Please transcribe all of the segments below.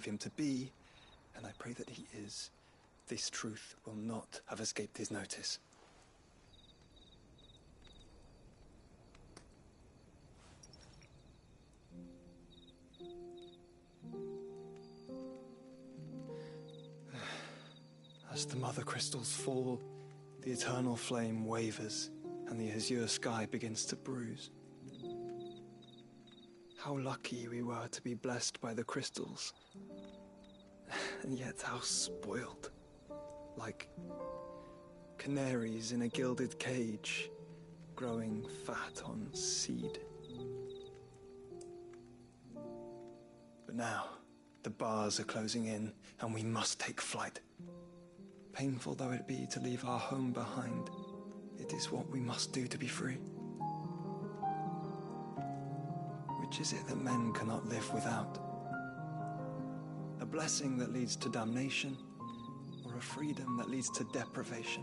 believe him to be, and I pray that he is, this truth will not have escaped his notice. As the mother crystals fall, the eternal flame wavers, and the azure sky begins to bruise. How lucky we were to be blessed by the crystals, and yet how spoiled, like canaries in a gilded cage, growing fat on seed. But now, the bars are closing in, and we must take flight. Painful though it be to leave our home behind, it is what we must do to be free. Which is it that men cannot live without? A blessing that leads to damnation, or a freedom that leads to deprivation?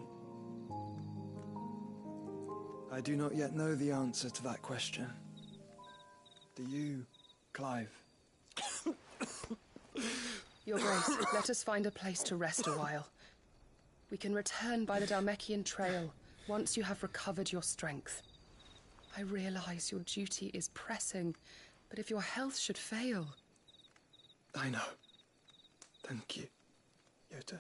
I do not yet know the answer to that question. Do you, Clive? Your Grace, let us find a place to rest a while. We can return by the Dalmekian trail once you have recovered your strength. I realize your duty is pressing, but if your health should fail... I know. Thank you, Yote.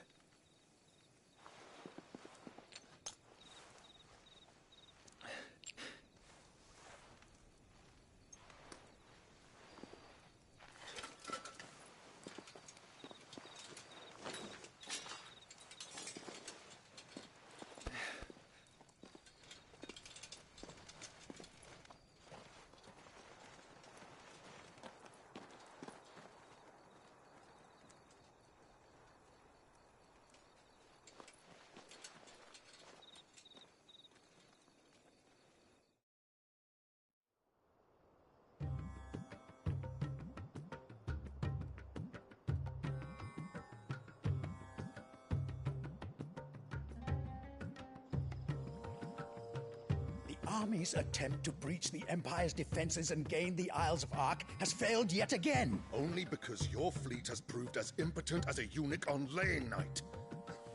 Army's attempt to breach the Empire's defenses and gain the Isles of Ark has failed yet again. Only because your fleet has proved as impotent as a eunuch on laying night.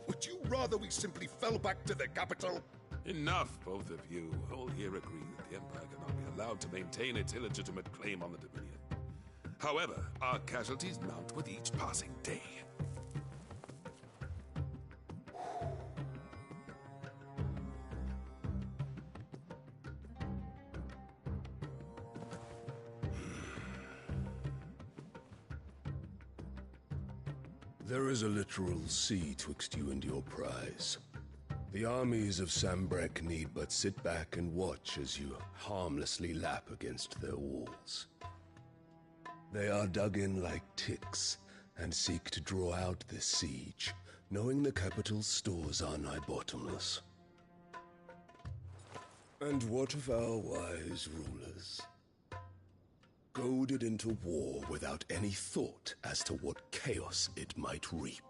Would you rather we simply fell back to the capital? Enough, both of you. All here agree that the Empire cannot be allowed to maintain its illegitimate claim on the Dominion. However, our casualties mount with each passing day. There is a literal sea twixt you and your prize. The armies of Sambrek need but sit back and watch as you harmlessly lap against their walls. They are dug in like ticks and seek to draw out this siege, knowing the capital's stores are nigh bottomless. And what of our wise rulers? Goaded into war without any thought as to what chaos it might reap.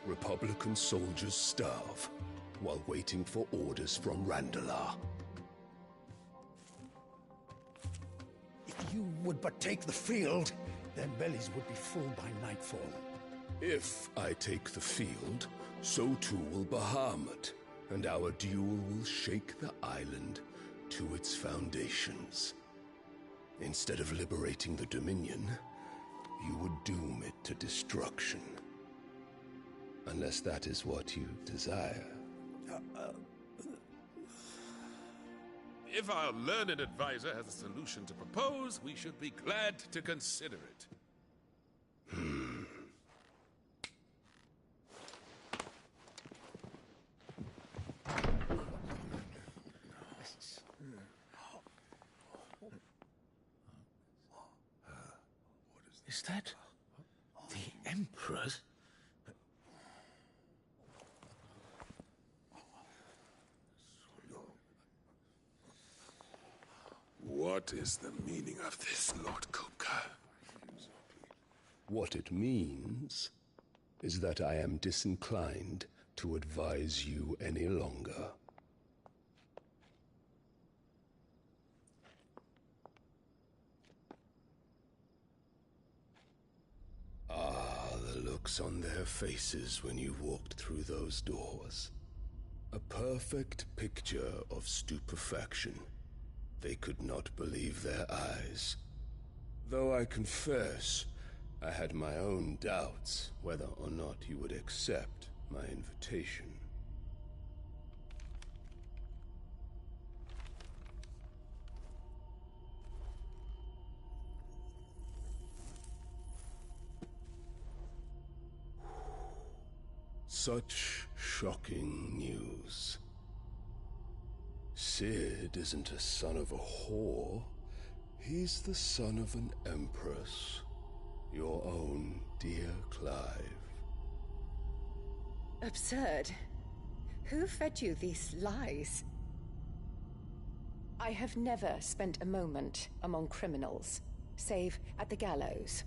Republican soldiers starve while waiting for orders from Randalar. If you would but take the field, their bellies would be full by nightfall. If I take the field, so too will Bahamut, and our duel will shake the island to its foundations. Instead of liberating the Dominion, you would doom it to destruction. Unless that is what you desire. If our learned advisor has a solution to propose, we should be glad to consider it. Is that the Emperor's? What is the meaning of this, Lord Kupka? What it means is that I am disinclined to advise you any longer. looks on their faces when you walked through those doors. A perfect picture of stupefaction. They could not believe their eyes. Though I confess, I had my own doubts whether or not you would accept my invitation. Such shocking news. Sid isn't a son of a whore. He's the son of an empress. Your own dear Clive. Absurd. Who fed you these lies? I have never spent a moment among criminals, save at the gallows.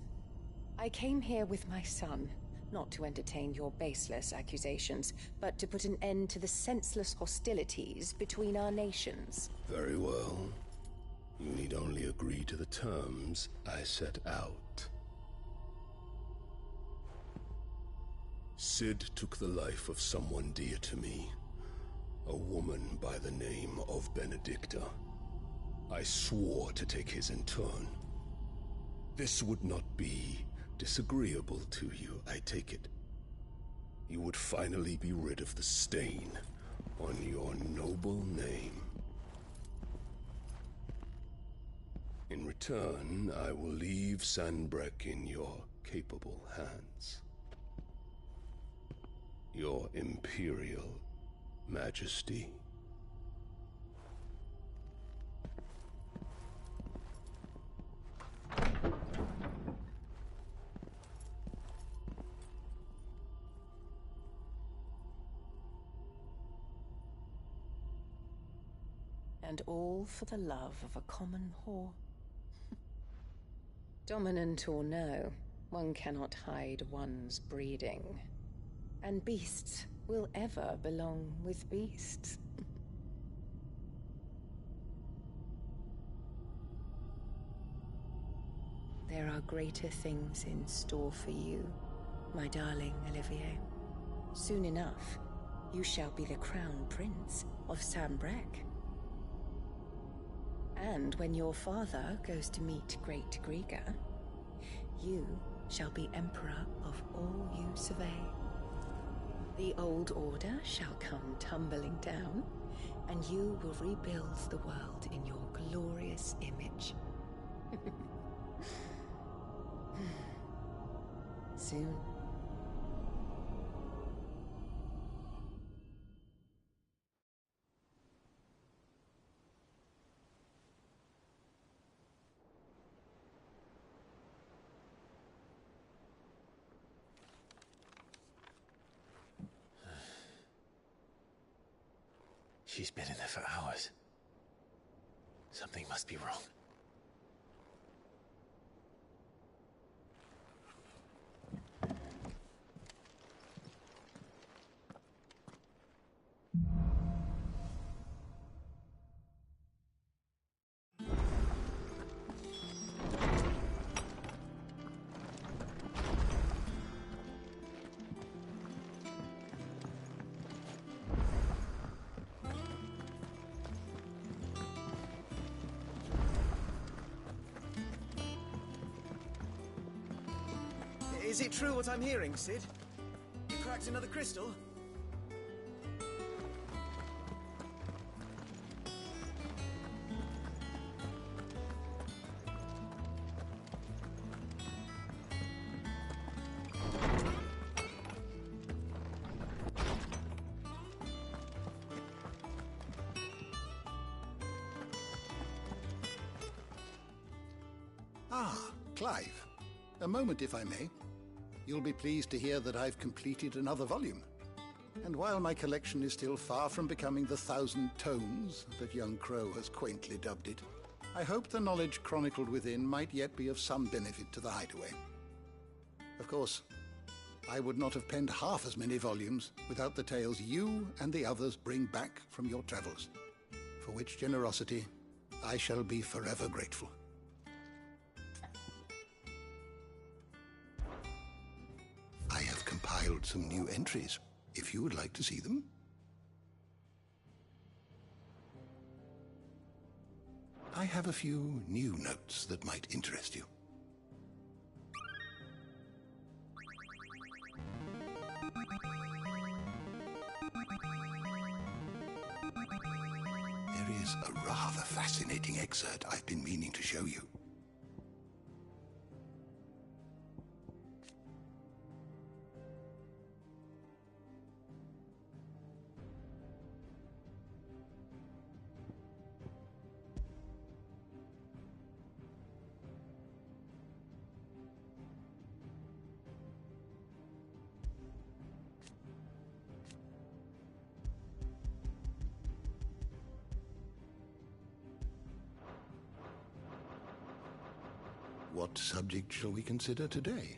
I came here with my son, not to entertain your baseless accusations, but to put an end to the senseless hostilities between our nations. Very well. You need only agree to the terms I set out. Sid took the life of someone dear to me, a woman by the name of Benedicta. I swore to take his in turn. This would not be disagreeable to you, I take it. You would finally be rid of the stain on your noble name. In return, I will leave Sanbreque in your capable hands. Your Imperial Majesty. And all for the love of a common whore. Dominant or no, one cannot hide one's breeding. And beasts will ever belong with beasts. There are greater things in store for you, my darling Olivier. Soon enough, you shall be the crown prince of Sanbreque. And when your father goes to meet Great Griga, you shall be emperor of all you survey. The old order shall come tumbling down, and you will rebuild the world in your glorious image. Soon. She's been in there for hours. Something must be wrong. Is it true what I'm hearing, Sid? You cracked another crystal? Ah, Clive. A moment, if I may. You'll be pleased to hear that I've completed another volume. And while my collection is still far from becoming the 1,000 tomes that young Crow has quaintly dubbed it, I hope the knowledge chronicled within might yet be of some benefit to the Hideaway. Of course, I would not have penned half as many volumes without the tales you and the others bring back from your travels, for which generosity I shall be forever grateful. I some new entries, if you would like to see them. I have a few new notes that might interest you. There is a rather fascinating excerpt I've been meaning to show you. What subject shall we consider today?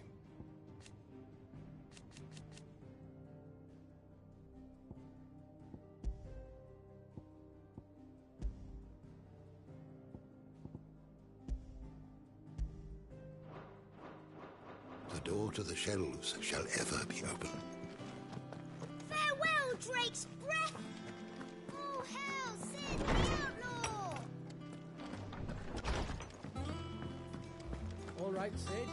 The door to the shelves shall ever be open. Farewell, Drake's breath! Oh, hell, Sid, the outlaw! All right, Sid.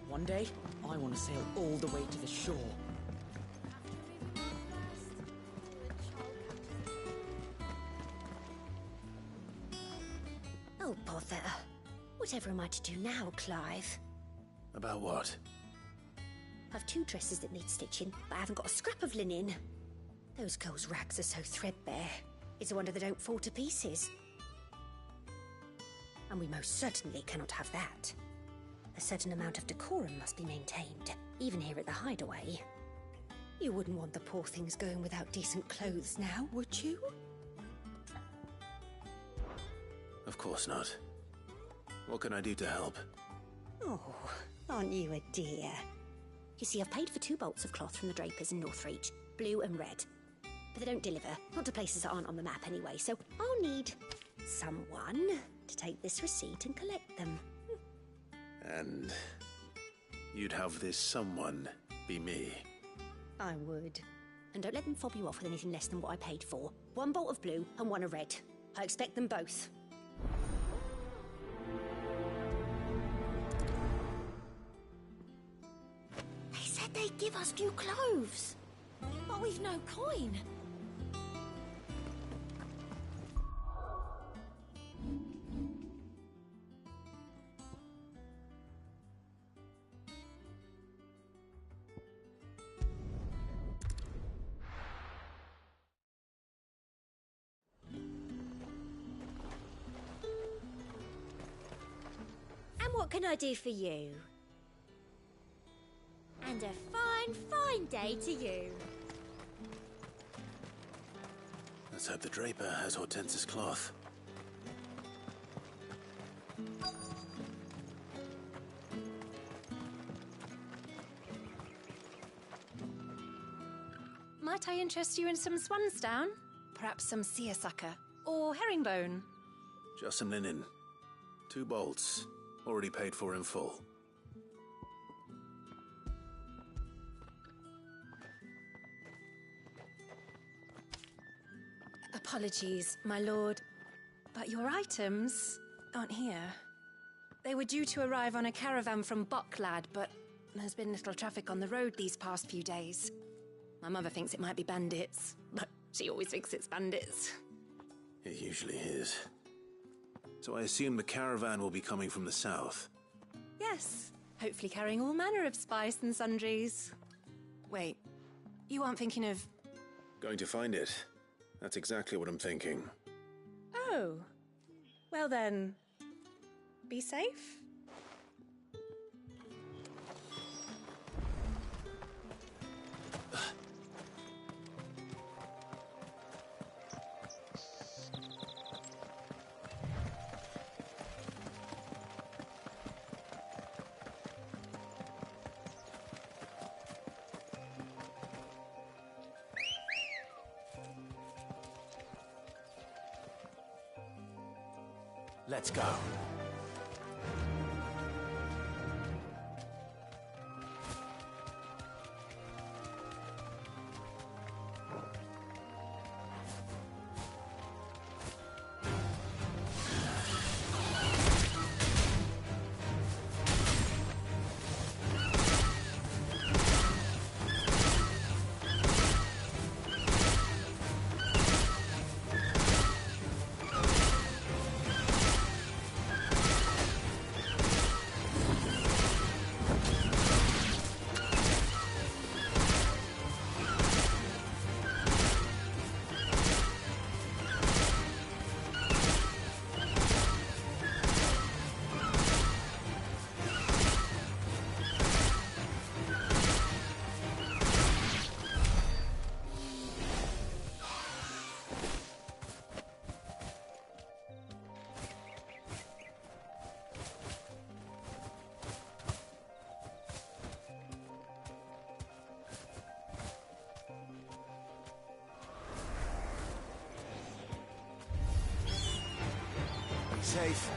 One day, I want to sail all the way to the shore. Oh, bother. Whatever am I to do now, Clive? About what? I've 2 dresses that need stitching, but I haven't got a scrap of linen. Those girls' rags are so threadbare. It's a wonder they don't fall to pieces. And we most certainly cannot have that. A certain amount of decorum must be maintained, even here at the Hideaway. You wouldn't want the poor things going without decent clothes now, would you? Of course not. What can I do to help? Oh, aren't you a dear? You see, I've paid for 2 bolts of cloth from the drapers in Northreach, blue and red. But they don't deliver, not to places that aren't on the map anyway, so I'll need someone to take this receipt and collect them. And you'd have this someone be me? I would. And don't let them fob you off with anything less than what I paid for. 1 bolt of blue and 1 of red. I expect them both. They said they'd give us new clothes. But we've no coin. What can I do for you? And a fine, fine day to you. Let's hope the draper has Hortense's cloth. Might I interest you in some swansdown? Perhaps some seersucker or herringbone? Just some linen. 2 bolts. Already paid for in full. Apologies, my lord, but your items aren't here. They were due to arrive on a caravan from Bocklad, but there's been little traffic on the road these past few days. My mother thinks it might be bandits, but she always thinks it's bandits. It usually is. So I assume the caravan will be coming from the south? Yes, hopefully carrying all manner of spice and sundries. Wait, you aren't thinking of... Going to find it. That's exactly what I'm thinking. Oh. Well then, be safe. Let's go. Safe.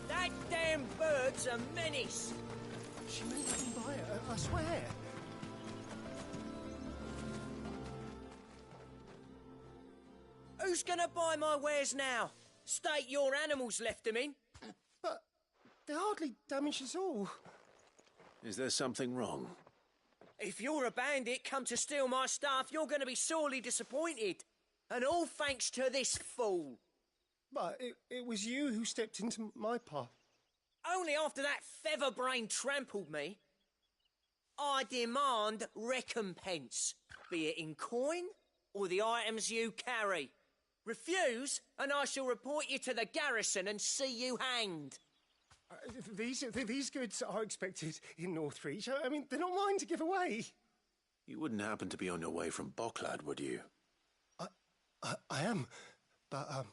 That damn bird's a menace. She may come by it, I swear. Who's gonna buy my wares now? State your animals left them in. But they hardly damage us all. Is there something wrong? If you're a bandit come to steal my stuff, you're gonna be sorely disappointed. And all thanks to this fool. But it was you who stepped into my path. Only after that feather-brain trampled me. I demand recompense, be it in coin or the items you carry. Refuse, and I shall report you to the garrison and see you hanged. These goods are expected in Northreach. I mean, they're not mine to give away. You wouldn't happen to be on your way from Bocklad, would you? I am, but did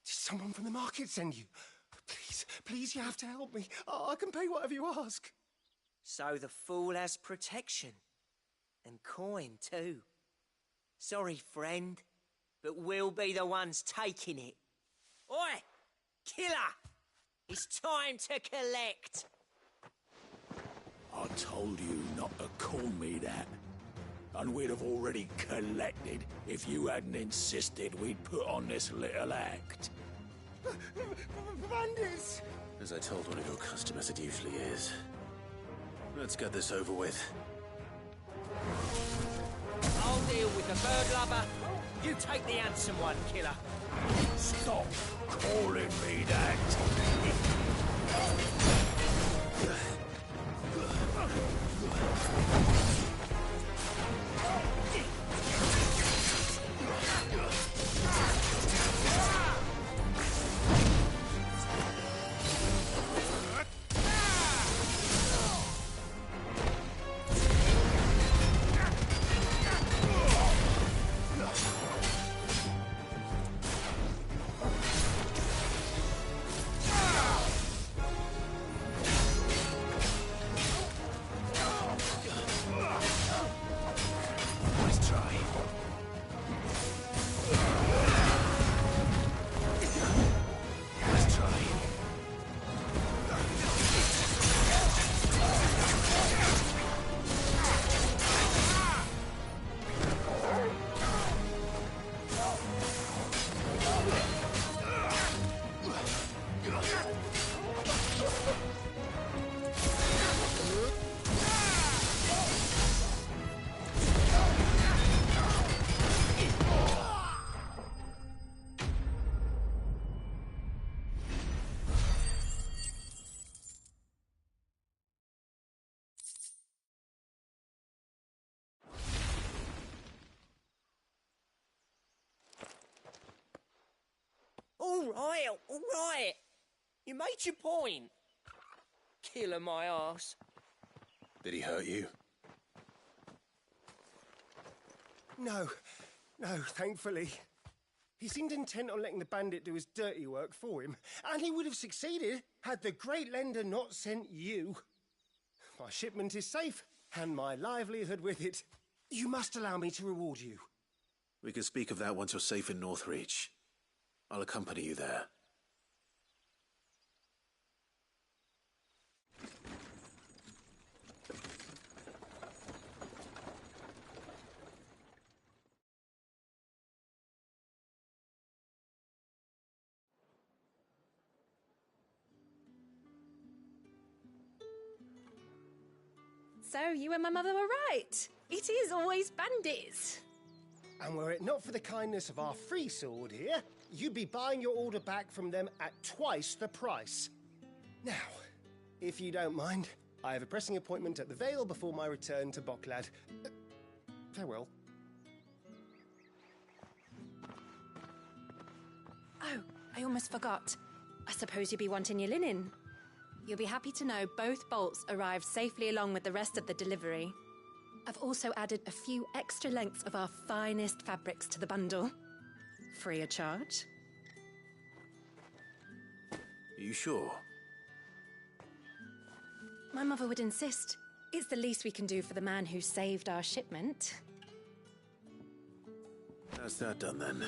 someone from the market send you? Please, you have to help me. I can pay whatever you ask. So the fool has protection. And coin, too. Sorry, friend, but we'll be the ones taking it. Oi! Killer! It's time to collect! I told you not to call me that. And we'd have already collected if you hadn't insisted we'd put on this little act. Bandits! As I told one of your customers, it usually is. Let's get this over with. I'll deal with the bird lover. You take the handsome one, killer. Stop calling me that. All right. You made your point. Killer my arse. Did he hurt you? No, thankfully. He seemed intent on letting the bandit do his dirty work for him, and he would have succeeded had the great lender not sent you. My shipment is safe, and my livelihood with it. You must allow me to reward you. We can speak of that once you're safe in Northreach. I'll accompany you there. So you and my mother were right. It is always bandits. And were it not for the kindness of our free sword here, you'd be buying your order back from them at twice the price. Now, if you don't mind, I have a pressing appointment at the Vale before my return to Bocklad. Farewell. Oh, I almost forgot. I suppose you'll be wanting your linen. You'll be happy to know both bolts arrived safely along with the rest of the delivery. I've also added a few extra lengths of our finest fabrics to the bundle. Free of charge. Are you sure? My mother would insist. It's the least we can do for the man who saved our shipment. That's that done then.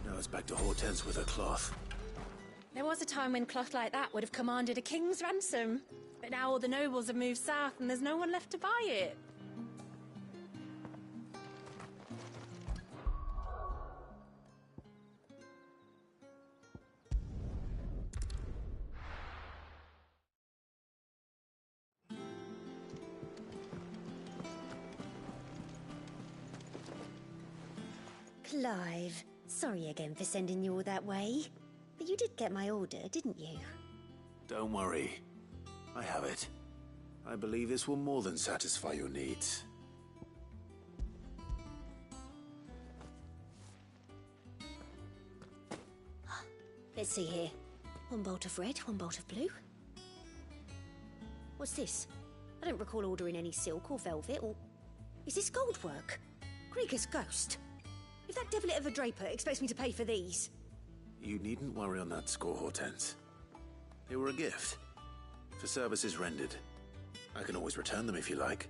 Now it's back to Hortense with her cloth. There was a time when cloth like that would have commanded a king's ransom. But now all the nobles have moved south and there's no one left to buy it. Clive, sorry again for sending you all that way. But you did get my order, didn't you? Don't worry. I have it. I believe this will more than satisfy your needs. Let's see here. One bolt of red, one bolt of blue. What's this? I don't recall ordering any silk or velvet or... Is this gold work? Krieger's ghost. If that devilit of a draper expects me to pay for these... You needn't worry on that score, Hortense. They were a gift. For services rendered. I can always return them if you like.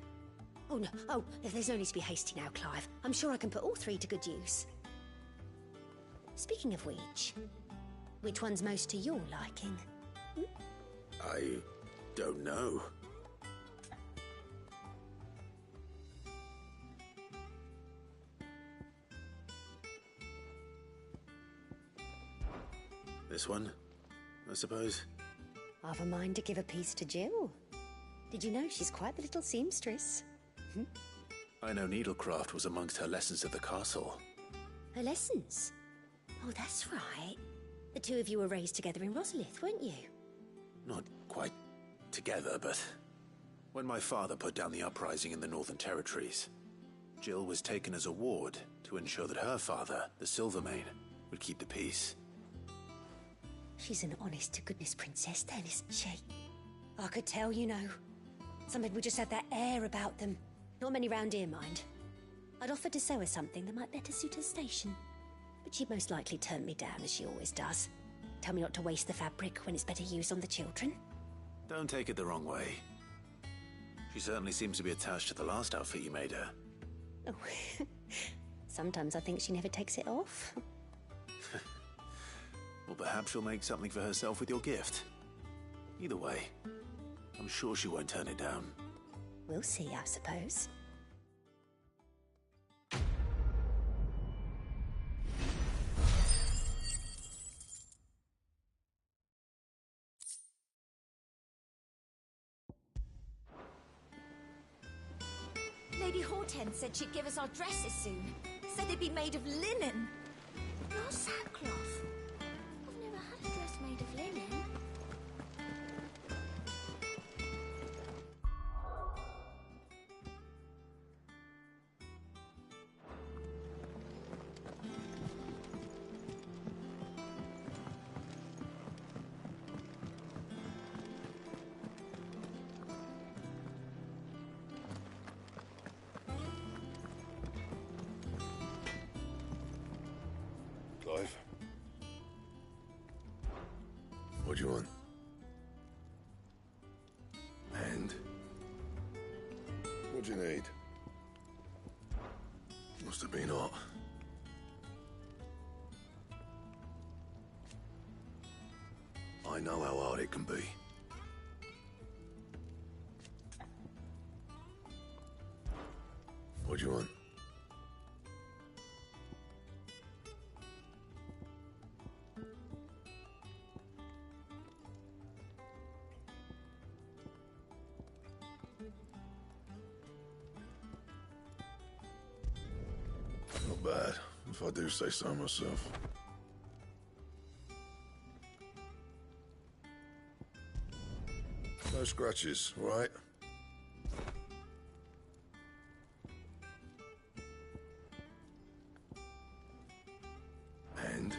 Oh, no. Oh, there's no need to be hasty now, Clive. I'm sure I can put all three to good use. Speaking of which one's most to your liking? I don't know. This one, I suppose. I've a mind to give a piece to Jill. Did you know she's quite the little seamstress? I know needlecraft was amongst her lessons at the castle. Her lessons? Oh, that's right. The two of you were raised together in Rosalith, weren't you? Not quite together, but... When my father put down the uprising in the Northern Territories, Jill was taken as a ward to ensure that her father, the Silvermane, would keep the peace. She's an honest-to-goodness princess then, isn't she? I could tell, you know. Some people just have that air about them. Not many round here, mind. I'd offered to sew her something that might better suit her station. But she'd most likely turn me down, as she always does. Tell me not to waste the fabric when it's better used on the children. Don't take it the wrong way. She certainly seems to be attached to the last outfit you made her. Oh, sometimes I think she never takes it off. Well, perhaps she'll make something for herself with your gift. Either way, I'm sure she won't turn it down. We'll see, I suppose. Lady Hortense said she'd give us our dresses soon. Said they'd be made of linen. Not sackcloth. I've never had a dress made of linen. Clive? What do you want? And? What do you need? Must have been hot. I know how hard it can be. What do you want? Not bad, if I do say so myself. No scratches, right? And?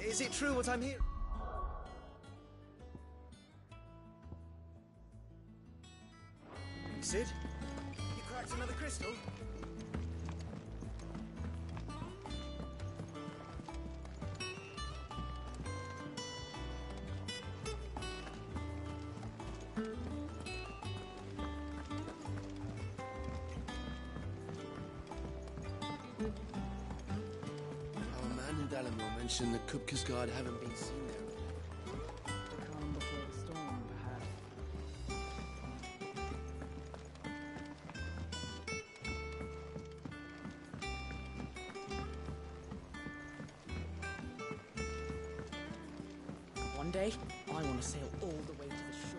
Is it true what I'm hearing? Sid? You cracked another crystal? Our man in Dalamore mentioned the Kupka's guard haven't been seen there. The calm before the storm, perhaps. One day, I want to sail all the way to the shore.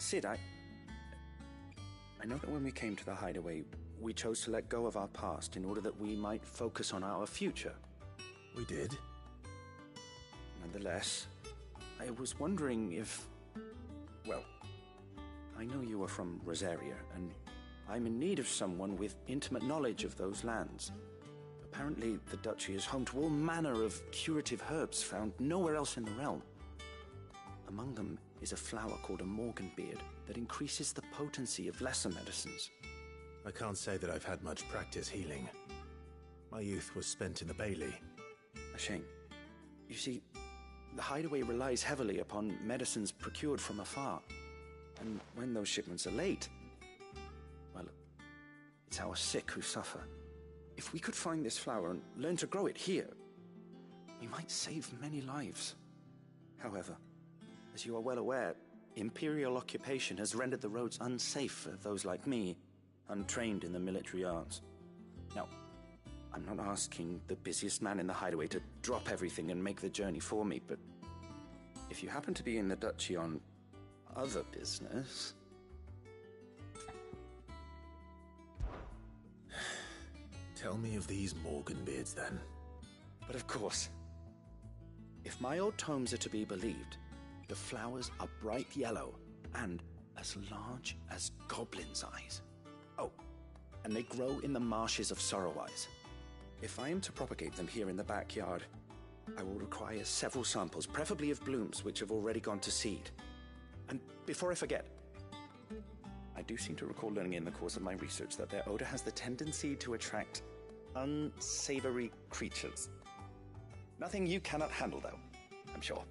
Sid, I know that when we came to the hideaway, we chose to let go of our past in order that we might focus on our future. We did. Nonetheless, I was wondering if... Well, I know you are from Rosaria, and I'm in need of someone with intimate knowledge of those lands. Apparently, the duchy is home to all manner of curative herbs found nowhere else in the realm. Among them is a flower called a morganbeard that increases the potency of lesser medicines. I can't say that I've had much practice healing. My youth was spent in the Bailey. A shame. You see, the hideaway relies heavily upon medicines procured from afar. And when those shipments are late, well, it's our sick who suffer. If we could find this flower and learn to grow it here, we might save many lives. However, as you are well aware, Imperial occupation has rendered the roads unsafe for those like me, untrained in the military arts. Now, I'm not asking the busiest man in the hideaway to drop everything and make the journey for me, but if you happen to be in the duchy on other business... Tell me of these Morganbeards, then. But of course. If my old tomes are to be believed, the flowers are bright yellow and as large as goblins' eyes. Oh, and they grow in the marshes of Sorrowwise. If I am to propagate them here in the backyard, I will require several samples, preferably of blooms which have already gone to seed. And before I forget, I do seem to recall learning in the course of my research that their odor has the tendency to attract unsavory creatures. Nothing you cannot handle, though, I'm sure.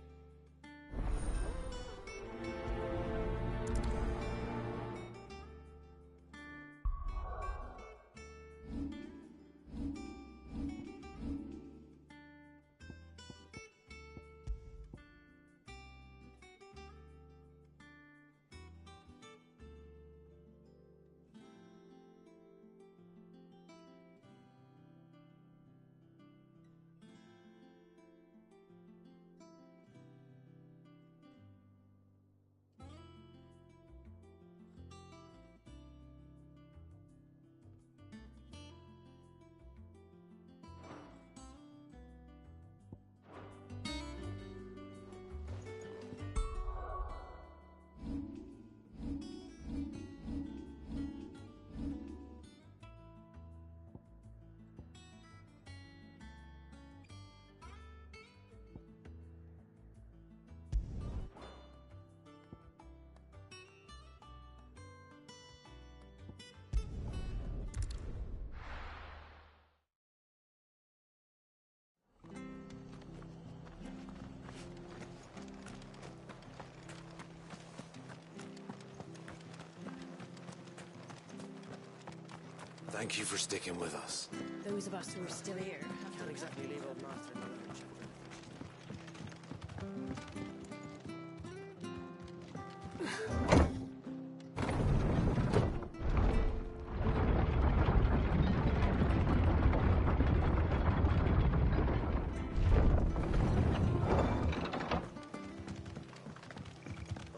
Thank you for sticking with us. Those of us who are still here can't exactly leave old Master in the lurch.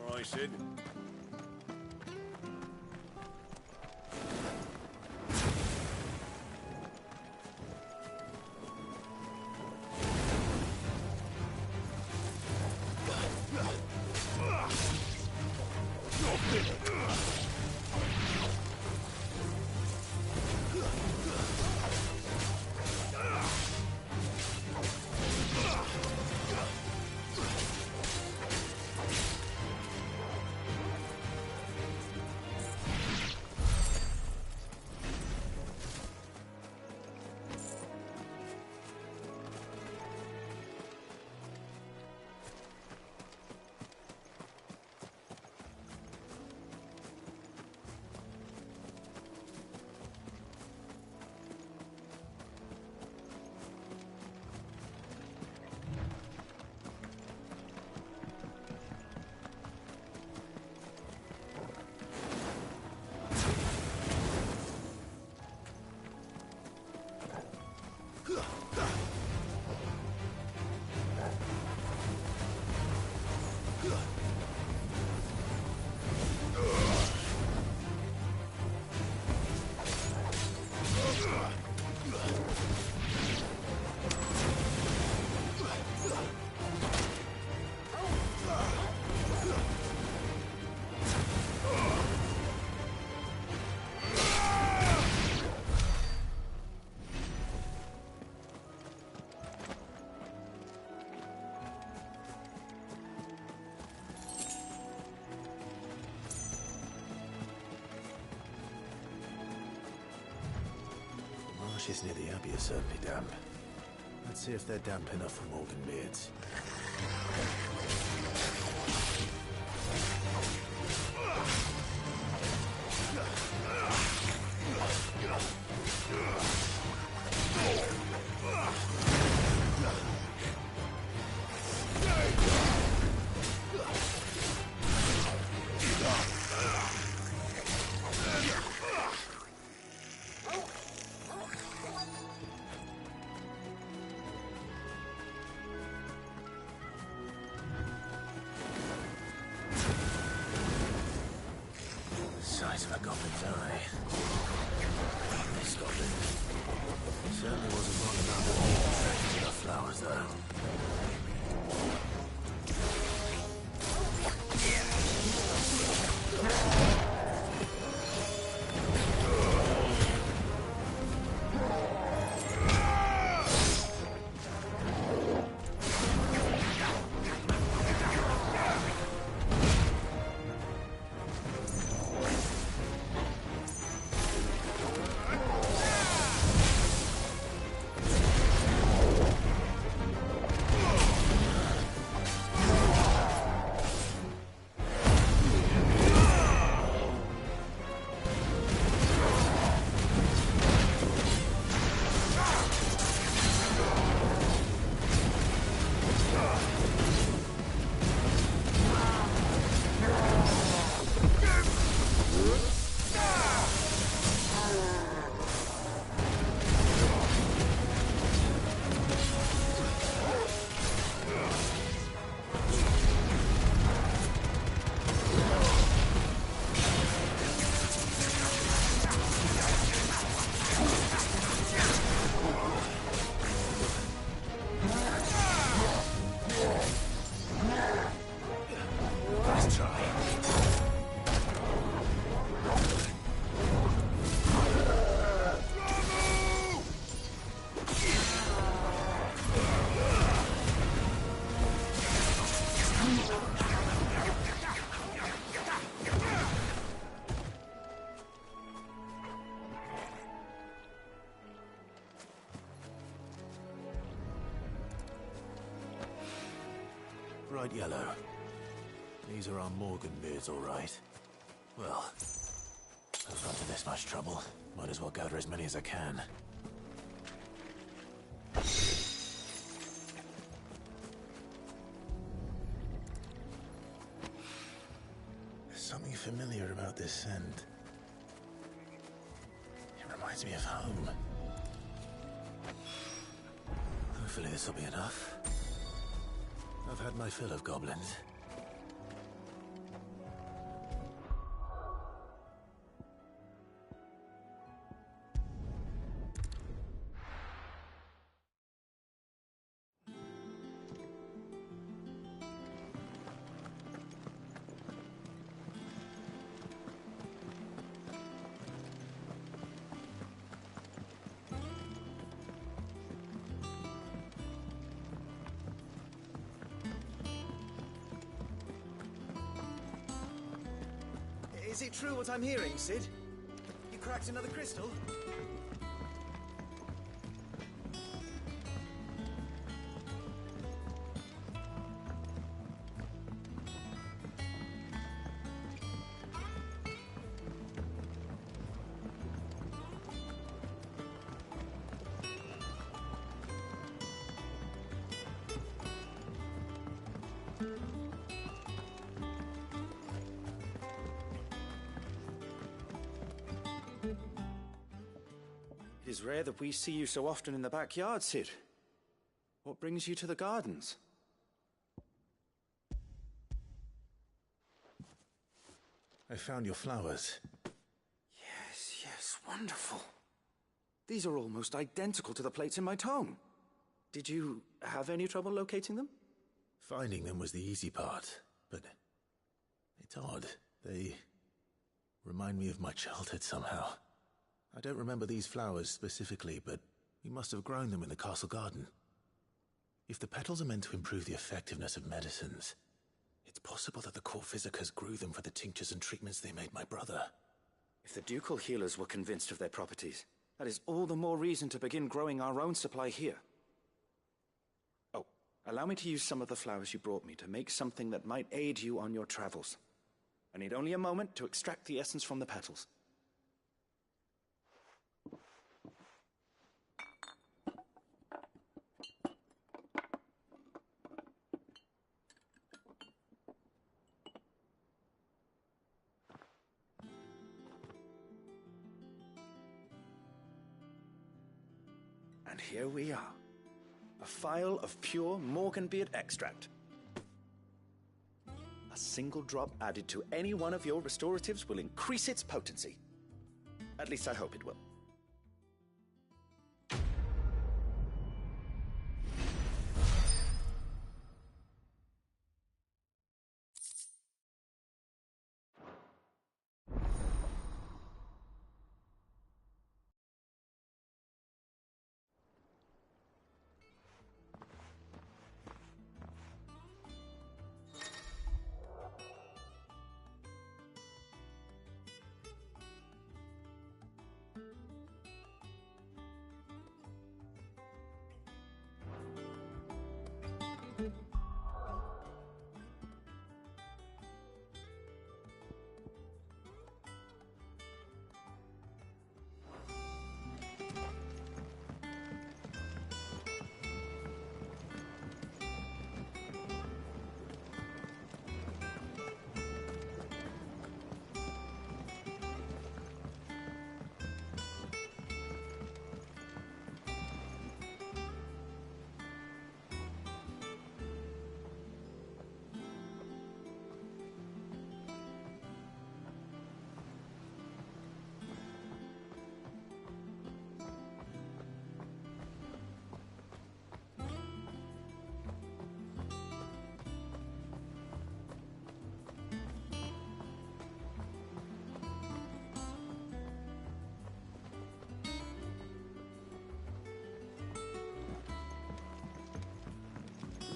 All right, Sid. is near the Abbey are certainly damp. Let's see if they're damp enough for Morgan beards. Size of a goblin's eye. This goblin certainly wasn't wrong about the attracting to the flowers, though. Bright yellow. These are our Morgan beards, all right. Well, I've got to this much trouble. Might as well gather as many as I can. There's something familiar about this scent. It reminds me of home. Hopefully this will be enough. I've had my fill of goblins. Is it true what I'm hearing, Sid? You cracked another crystal? It is rare that we see you so often in the backyard, Sid. What brings you to the gardens? I found your flowers. Yes, wonderful. These are almost identical to the plates in my tome. Did you have any trouble locating them? Finding them was the easy part, but it's odd. They remind me of my childhood somehow. I don't remember these flowers specifically, but we must have grown them in the castle garden. If the petals are meant to improve the effectiveness of medicines, it's possible that the court physicers grew them for the tinctures and treatments they made my brother. If the ducal healers were convinced of their properties, That is all the more reason to begin growing our own supply here. Oh, allow me to use some of the flowers you brought me to make something that might aid you on your travels. I need only a moment to extract the essence from the petals. And here we are. A phial of pure Morganbeard extract. A single drop added to any one of your restoratives will increase its potency. At least I hope it will.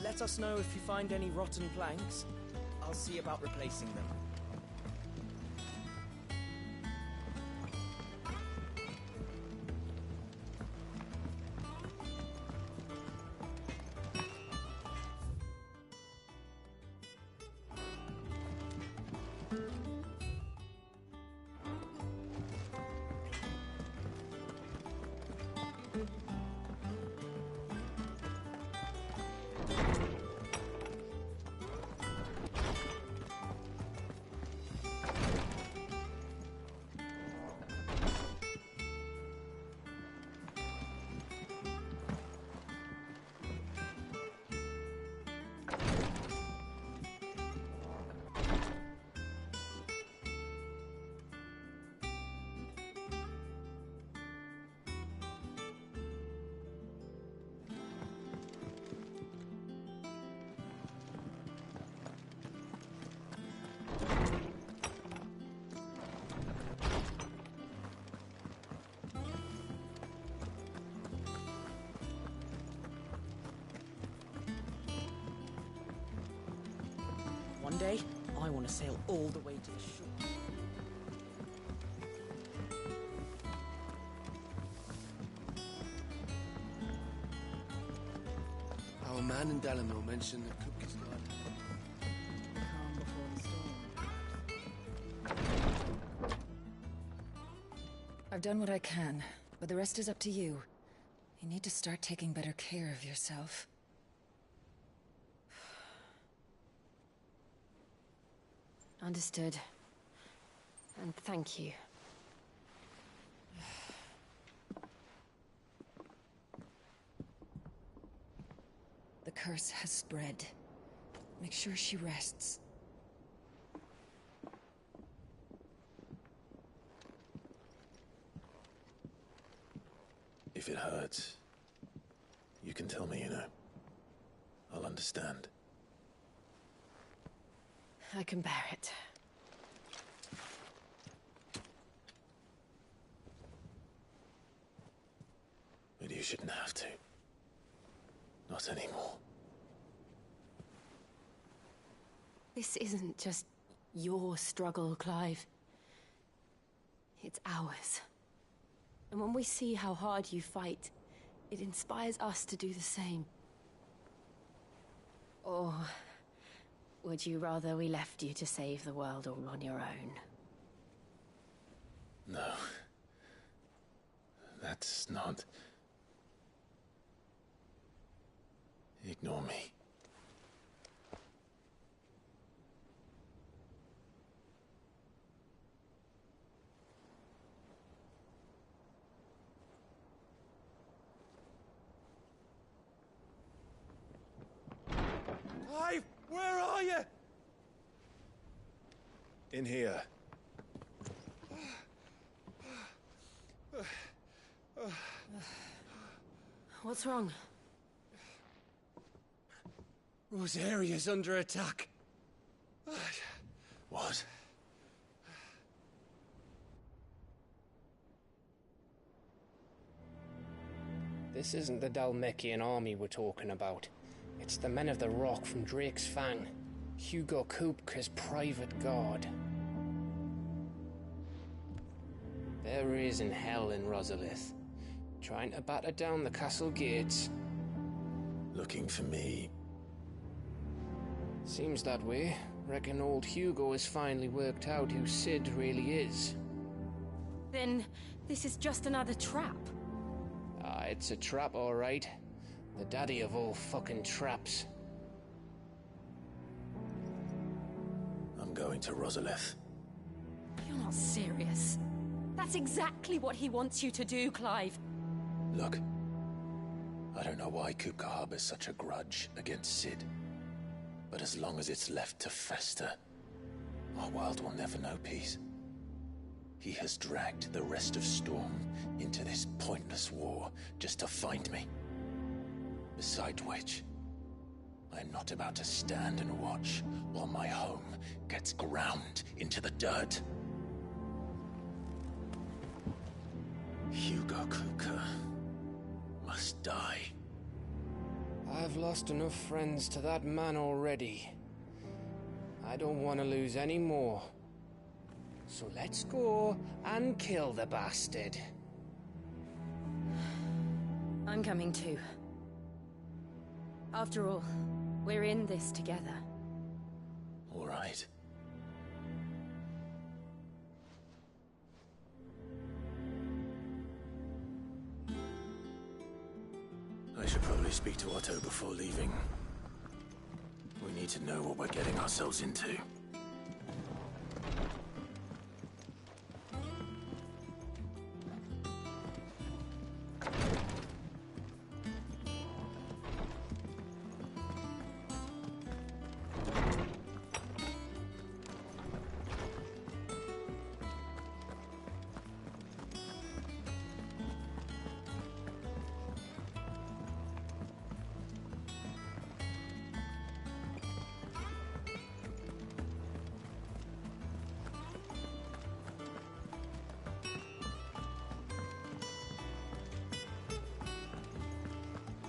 Let us know if you find any rotten planks. I'll see about replacing them. One day, I want to sail all the way to the shore. Our man in Dalamil mentioned that Kupka's guard. Calm before the storm. I've done what I can, but the rest is up to you. You need to start taking better care of yourself. Understood. And thank you. The curse has spread. Make sure she rests. If it hurts, you can tell me, you know. I'll understand. I can bear it. But you shouldn't have to. Not anymore. This isn't just your struggle, Clive. It's ours. And when we see how hard you fight, it inspires us to do the same. Or would you rather we left you to save the world all on your own? No. That's not... Ignore me. Clive, where are you? In here. What's wrong? Rosaria's under attack. What? This isn't the Dalmekian army we're talking about. It's the men of the Rock from Drake's Fang. Hugo Kupka's private guard. There is in hell in Rosalith, trying to batter down the castle gates. Looking for me? Seems that way. Reckon old Hugo has finally worked out who Sid really is. Then this is just another trap. Ah, it's a trap, all right. The daddy of all fucking traps. I'm going to Rosalith. You're not serious. That's exactly what he wants you to do, Clive. Look, I don't know why Kupka harbors such a grudge against Sid. But as long as it's left to fester, our world will never know peace. He has dragged the rest of Storm into this pointless war just to find me. Besides which, I am not about to stand and watch while my home gets ground into the dirt. Hugo Kupka must die. I've lost enough friends to that man already. I don't want to lose any more. So let's go and kill the bastard. I'm coming too. After all, we're in this together. All right. I should probably speak to Otto before leaving. We need to know what we're getting ourselves into.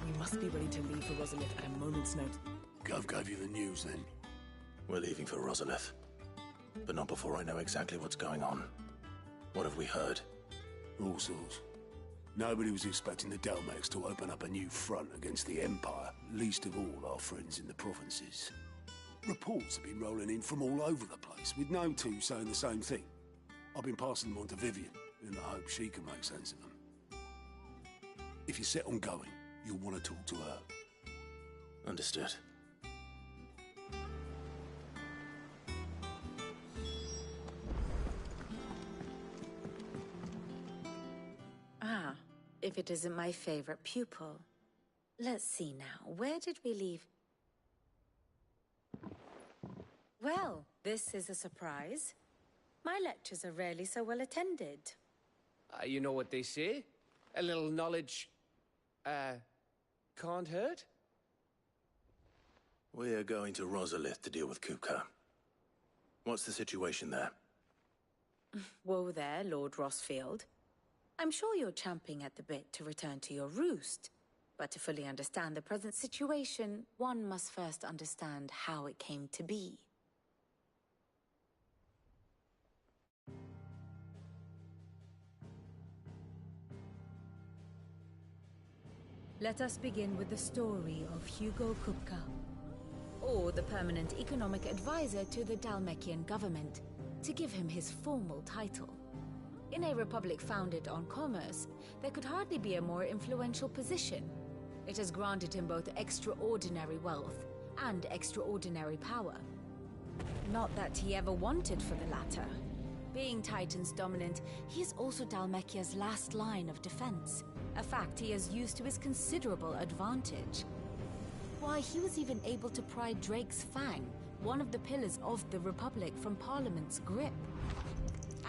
We must be ready to leave for Rosalith at a moment's notice. Gov gave you the news, then? We're leaving for Rosalith. But not before I know exactly what's going on. What have we heard? All sorts. Nobody was expecting the Dalmeks to open up a new front against the Empire, least of all our friends in the provinces. Reports have been rolling in from all over the place, with no two saying the same thing. I've been passing them on to Vivian, in the hope she can make sense of them. If you're set on going, you'll want to talk to her. Understood. Ah, if it isn't my favorite pupil. Let's see now, where did we leave? Well, this is a surprise. My lectures are rarely so well attended. You know what they say? A little knowledge, can't hurt? We're going to Rosalith to deal with Kupka. What's the situation there? Whoa there, Lord Rossfield. I'm sure you're champing at the bit to return to your roost. But to fully understand the present situation, one must first understand how it came to be. Let us begin with the story of Hugo Kupka, or the permanent economic advisor to the Dalmekian government, to give him his formal title. In a republic founded on commerce, there could hardly be a more influential position. It has granted him both extraordinary wealth and extraordinary power. Not that he ever wanted for the latter. Being Titan's dominant, he is also Dalmekia's last line of defense, a fact he has used to his considerable advantage. Why, he was even able to pry Drake's Fang, one of the pillars of the Republic, from Parliament's grip.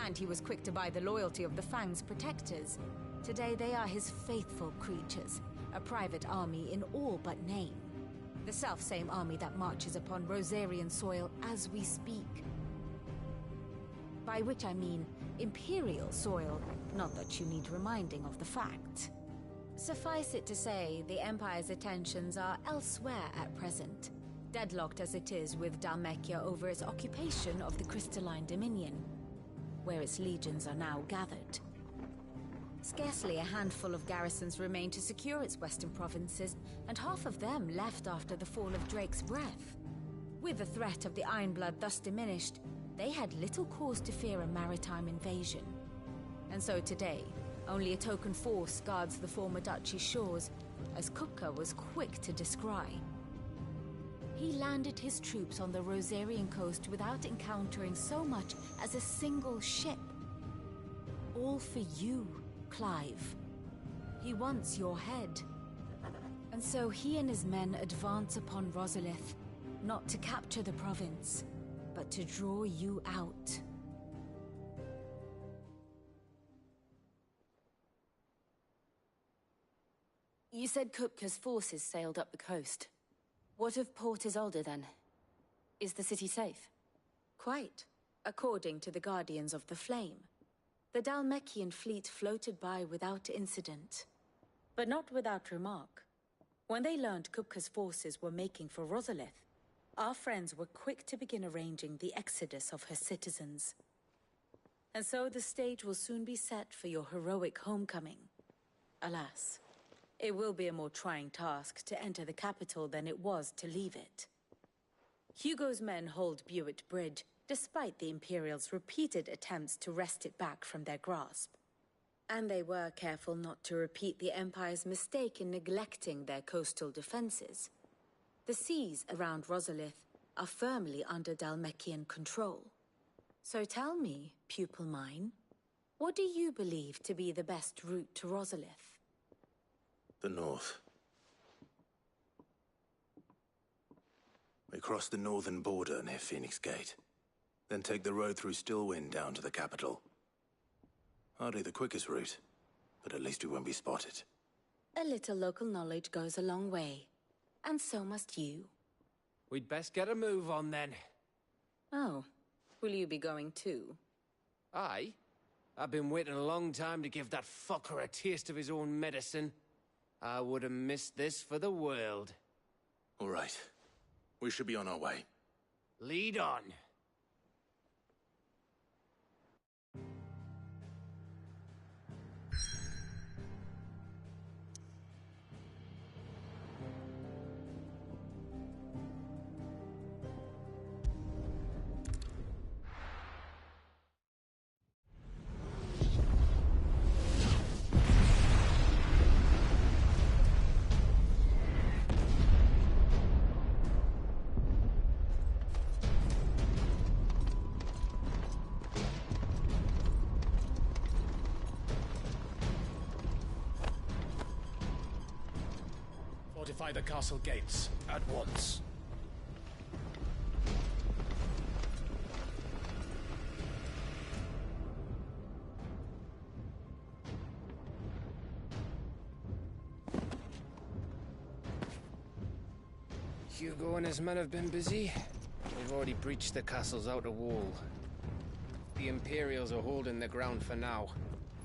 And he was quick to buy the loyalty of the Fang's protectors. Today they are his faithful creatures, a private army in all but name. The self-same army that marches upon Rosarian soil as we speak. By which I mean Imperial soil, not that you need reminding of the fact. Suffice it to say, the Empire's attentions are elsewhere at present, deadlocked as it is with Dalmekia over its occupation of the Crystalline Dominion, where its legions are now gathered. Scarcely a handful of garrisons remain to secure its western provinces, and half of them left after the fall of Drake's Breath. With the threat of the Ironblood thus diminished, they had little cause to fear a maritime invasion. And so today, only a token force guards the former duchy's shores, as Kupka was quick to descry. He landed his troops on the Rosarian coast without encountering so much as a single ship. All for you, Clive. He wants your head. And so he and his men advance upon Rosalith, not to capture the province, but to draw you out. You said Kupka's forces sailed up the coast. What of Port Isolde, then? Is the city safe? Quite, according to the Guardians of the Flame. The Dalmekian fleet floated by without incident. But not without remark. When they learned Kupka's forces were making for Rosalith, our friends were quick to begin arranging the exodus of her citizens. And so the stage will soon be set for your heroic homecoming. Alas, it will be a more trying task to enter the capital than it was to leave it. Hugo's men hold Buet Bridge, despite the Imperials' repeated attempts to wrest it back from their grasp. And they were careful not to repeat the Empire's mistake in neglecting their coastal defenses. The seas around Rosalith are firmly under Dalmekian control. So tell me, pupil mine, what do you believe to be the best route to Rosalith? The north. We cross the northern border near Phoenix Gate, then take the road through Stillwind down to the capital. Hardly the quickest route, but at least we won't be spotted. A little local knowledge goes a long way, and so must you. We'd best get a move on then. Oh, will you be going too? Aye. I've been waiting a long time to give that fucker a taste of his own medicine. I would have missed this for the world. All right. We should be on our way. Lead on. Fortify the castle gates at once. Hugo and his men have been busy. They've already breached the castle's outer wall. The Imperials are holding the ground for now,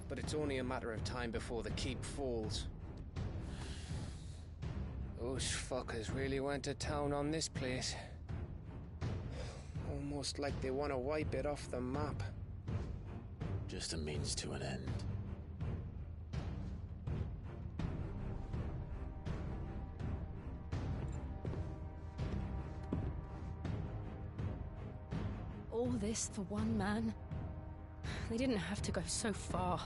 but it's only a matter of time before the keep falls. Those fuckers really went to town on this place. Almost like they want to wipe it off the map. Just a means to an end. All this for one man? They didn't have to go so far.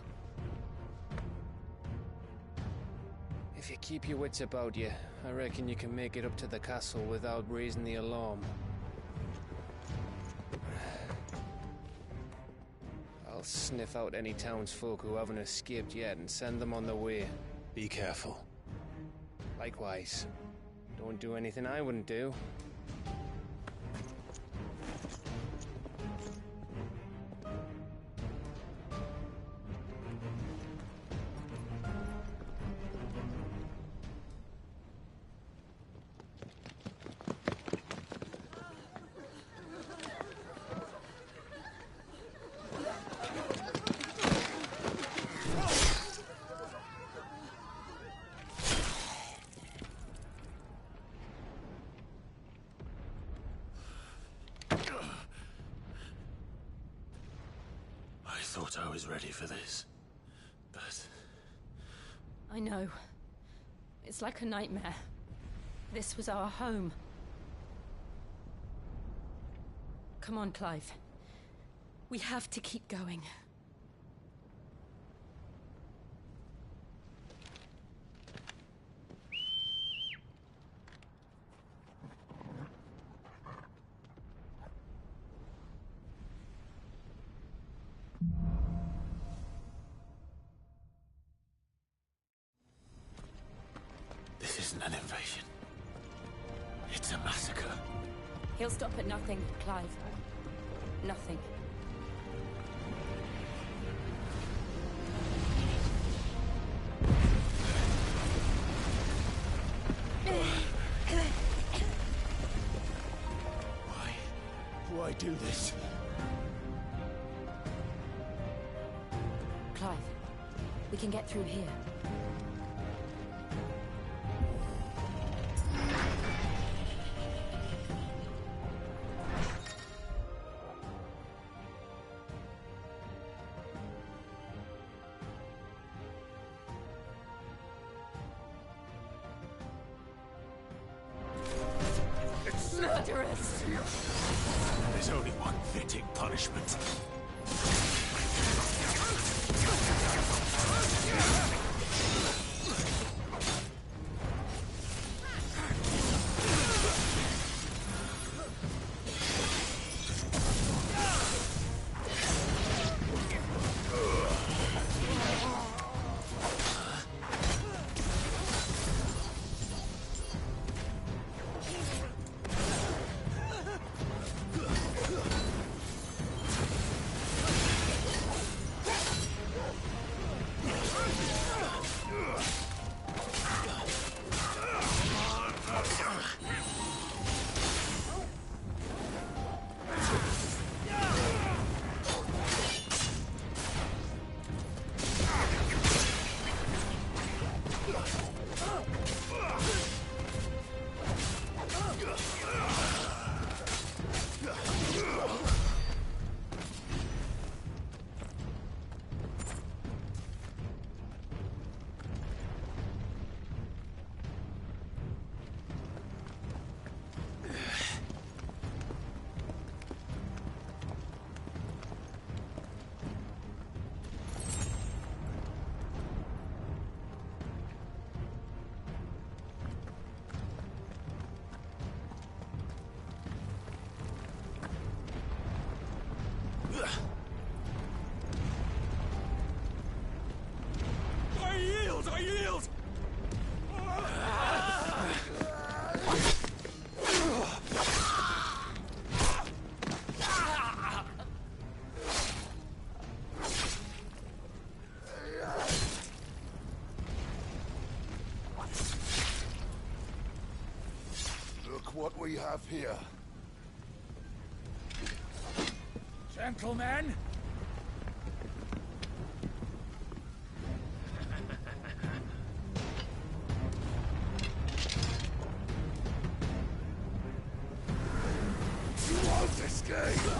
If you keep your wits about you, I reckon you can make it up to the castle without raising the alarm. I'll sniff out any townsfolk who haven't escaped yet and send them on their way. Be careful. Likewise. Don't do anything I wouldn't do. I thought I was ready for this, but... I know. It's like a nightmare. This was our home. Come on, Clive. We have to keep going. This isn't an invasion. It's a massacre. He'll stop at nothing, Clive. Nothing. Why do this? Clive, we can get through here. Murderers! There's only one fitting punishment. I yield! Look what we have here. Gentlemen! You won't escape!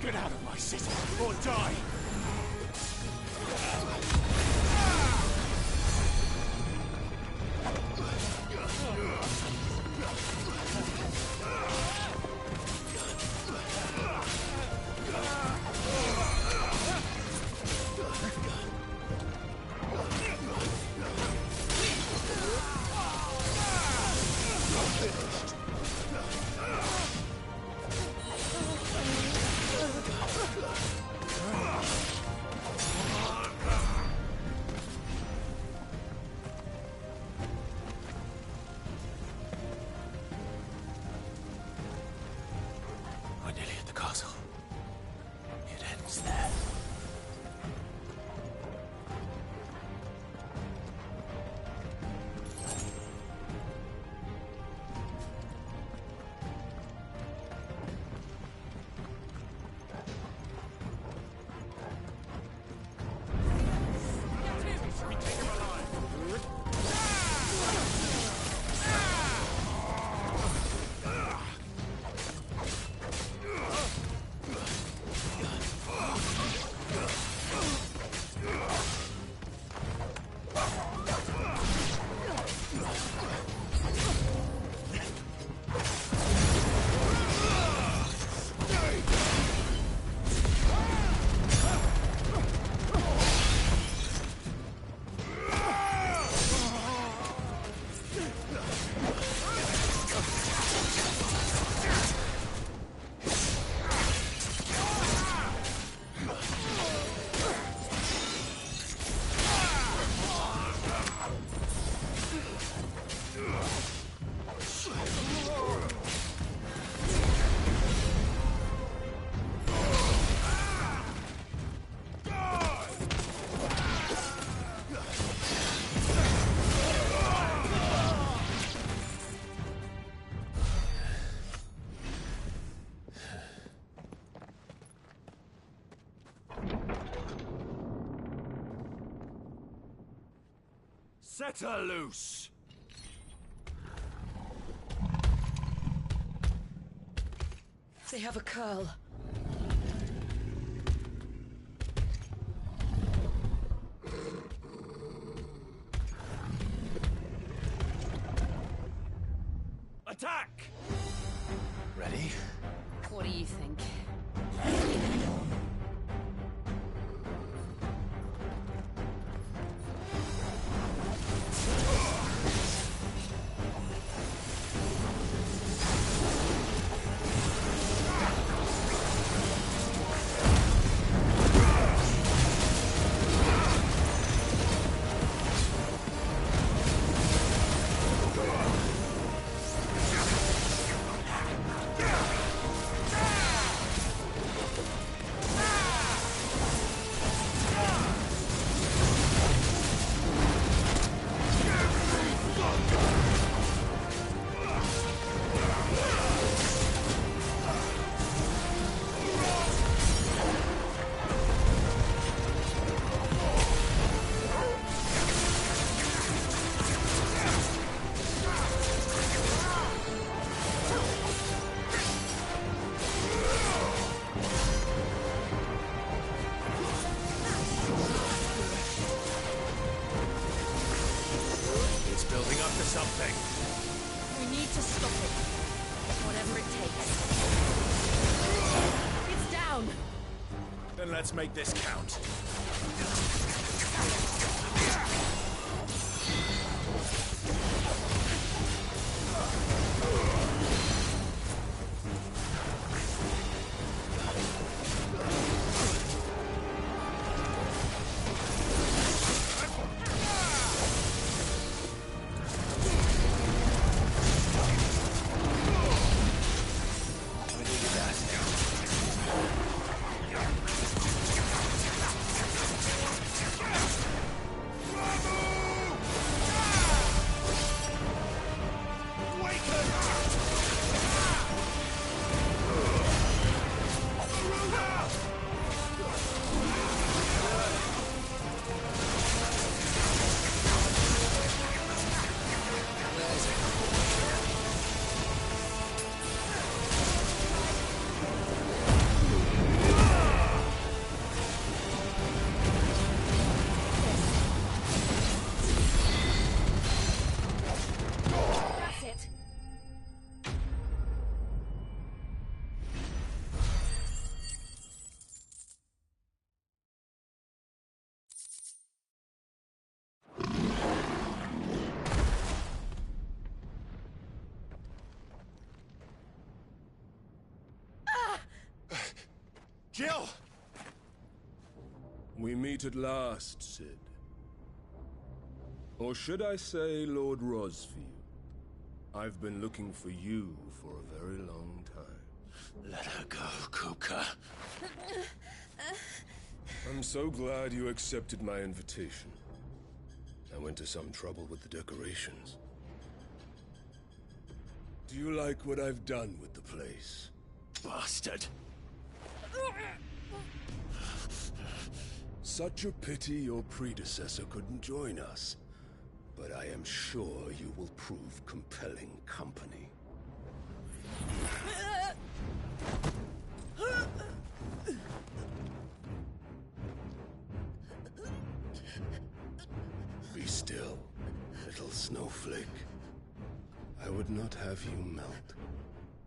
Get out of my city, or die! Set her loose! They have a curl. Attack! Ready? What do you think? something! We need to stop it. Whatever it takes. It's down! Then let's make this count. Jill! We meet at last, Sid. Or should I say, Lord Rosfield? I've been looking for you for a very long time. Let her go, Kuka. I'm so glad you accepted my invitation. I went to some trouble with the decorations. Do you like what I've done with the place? Bastard. Such a pity your predecessor couldn't join us. But I am sure you will prove compelling company. Be still, little snowflake. I would not have you melt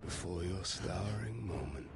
before your starring moment.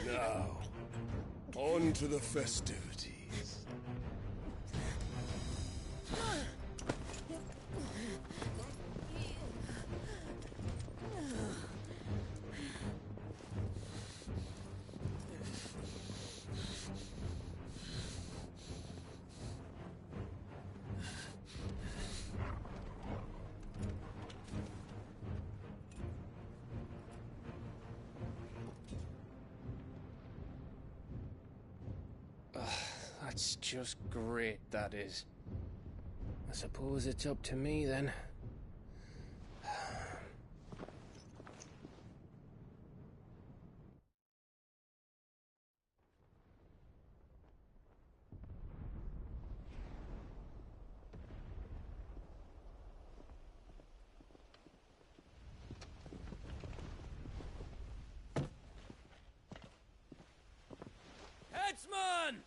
Now, on to the festivities. That's just great, that is. I suppose it's up to me, then. Headsman!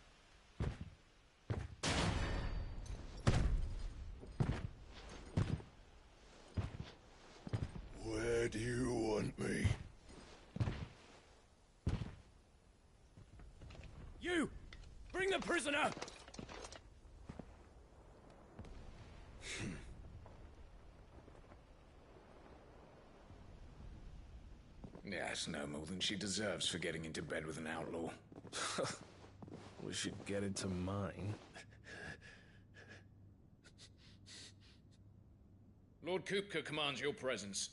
Where do you want me? You! Bring the prisoner! Yes, no more than she deserves for getting into bed with an outlaw. We should get into mine. Lord Kupka commands your presence.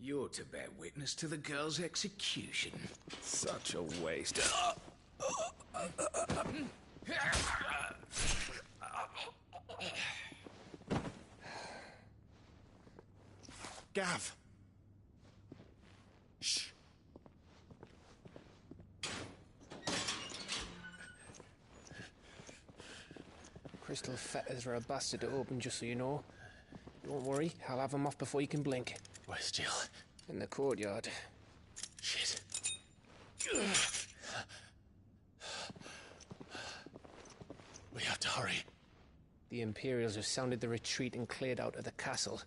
You're to bear witness to the girl's execution. Such a waste. Gav. Shh. Crystal fetters are a bastard to open, just so you know. Don't worry, I'll have them off before you can blink. Where's Jill? In the courtyard. Shit. We have to hurry. The Imperials have sounded the retreat and cleared out of the castle,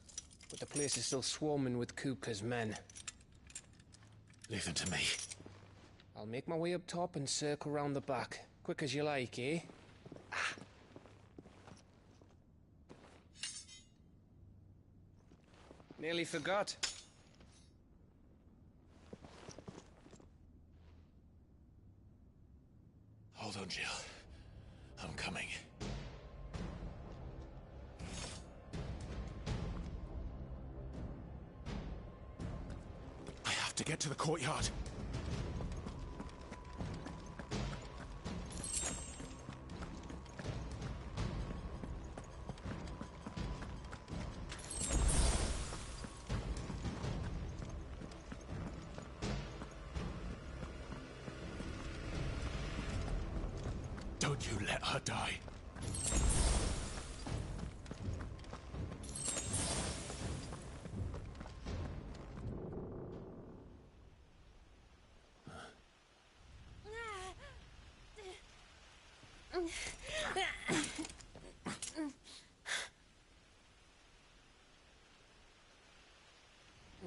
but the place is still swarming with Kupka's men. Leave them to me. I'll make my way up top and circle round the back. Quick as you like, eh? Nearly forgot. Hold on, Jill. I'm coming. I have to get to the courtyard. Don't you let her die.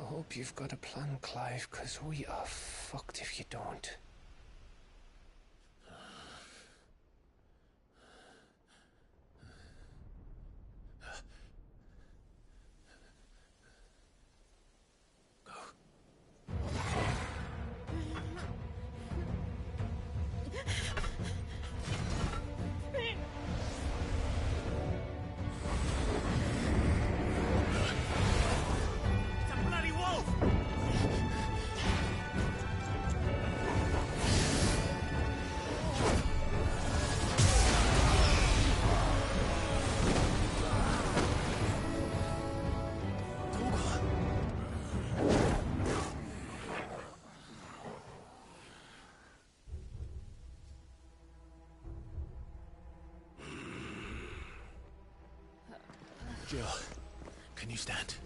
I hope you've got a plan, Clive, because we are fucked if you don't. Jill, can you stand?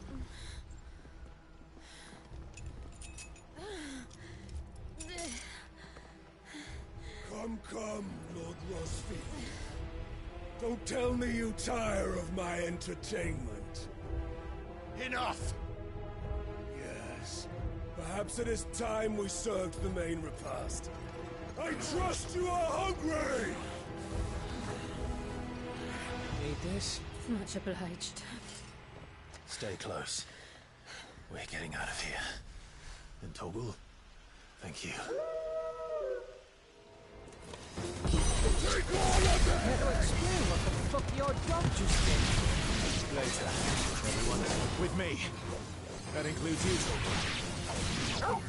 Come, Lord Rosfield. Don't tell me you tire of my entertainment. Enough! Yes. Perhaps it is time we served the main repast. I trust you are hungry! Need this? Much obliged. Stay close. We're getting out of here. And Toggle, thank you. Take all of it! Better explain what the fuck your dog just did. Later, everyone. With me. That includes you, Toggle.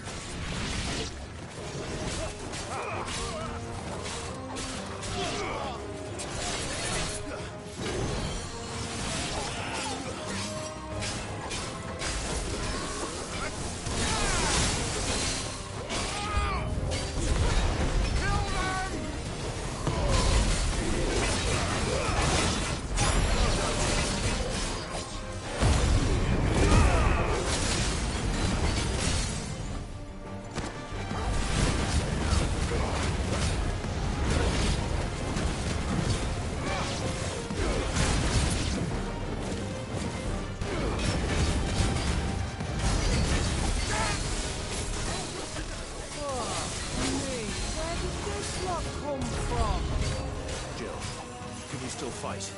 Still fight.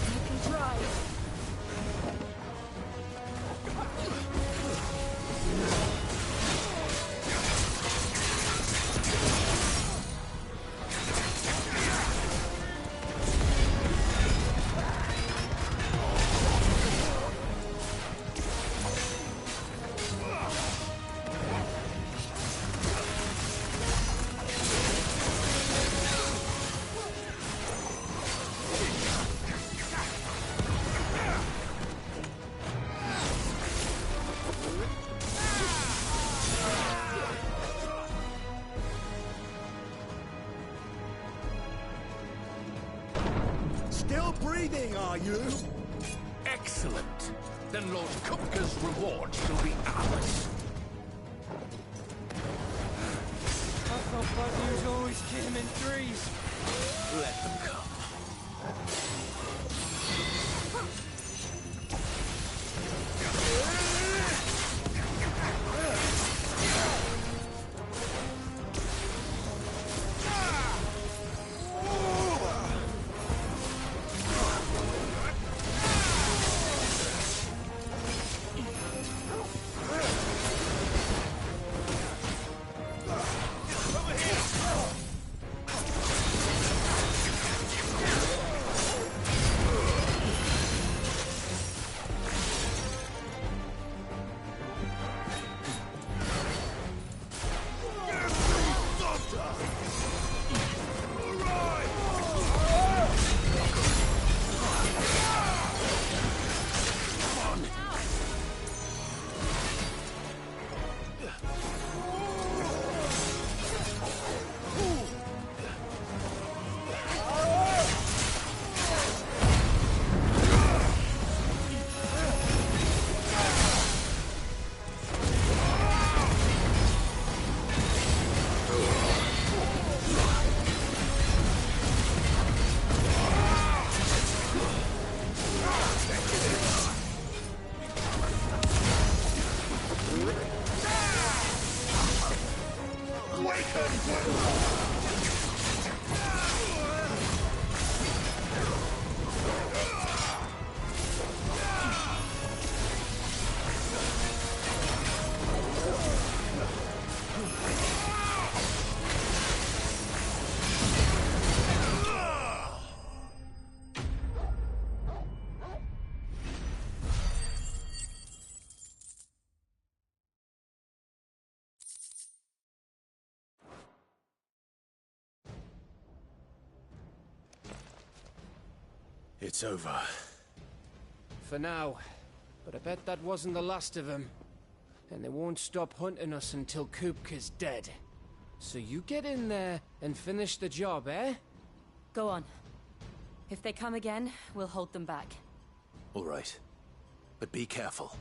I can try. Still breathing, are you? Excellent. Then Lord Kupka's reward shall be ours. I thought bad news always came in threes. Let them come. It's over. For now. But I bet that wasn't the last of them. And they won't stop hunting us until Kupka's dead. So you get in there and finish the job, eh? Go on. If they come again, we'll hold them back. All right. But be careful.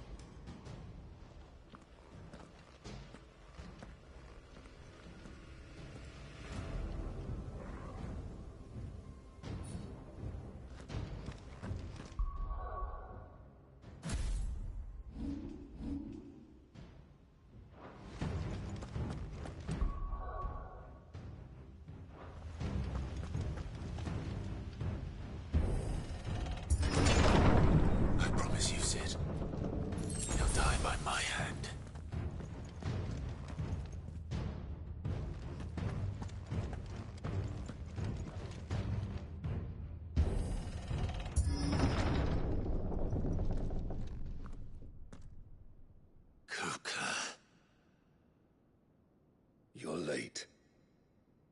You're late.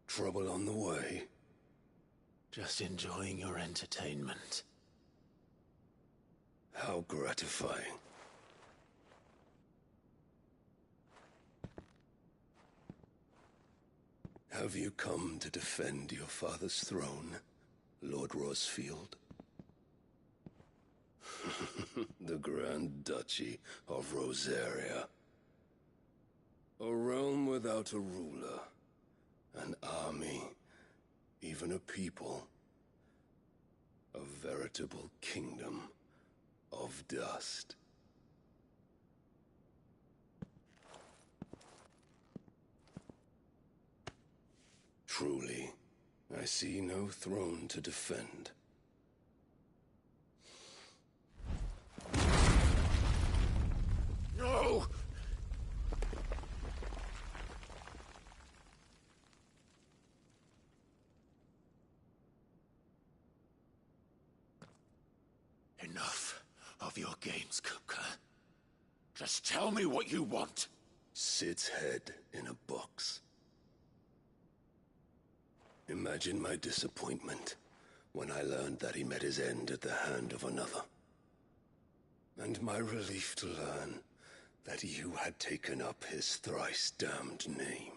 Trouble on the way? Just enjoying your entertainment. How gratifying. Have you come to defend your father's throne, Lord Rosfield? The Grand Duchy of Rosaria. A realm without a ruler, an army, even a people. A veritable kingdom of dust. Truly, I see no throne to defend. No! Enough of your games, Kupka. Just tell me what you want. Sid's head in a box. Imagine my disappointment when I learned that he met his end at the hand of another. And my relief to learn that you had taken up his thrice-damned name.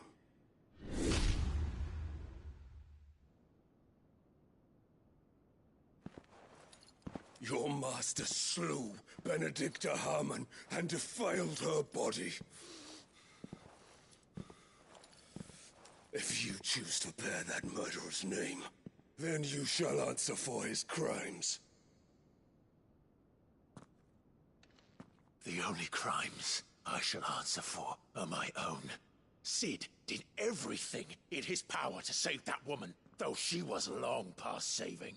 Your master slew Benedicta Harmon and defiled her body. If you choose to bear that murderer's name, then you shall answer for his crimes. The only crimes I shall answer for are my own. Sid did everything in his power to save that woman, though she was long past saving.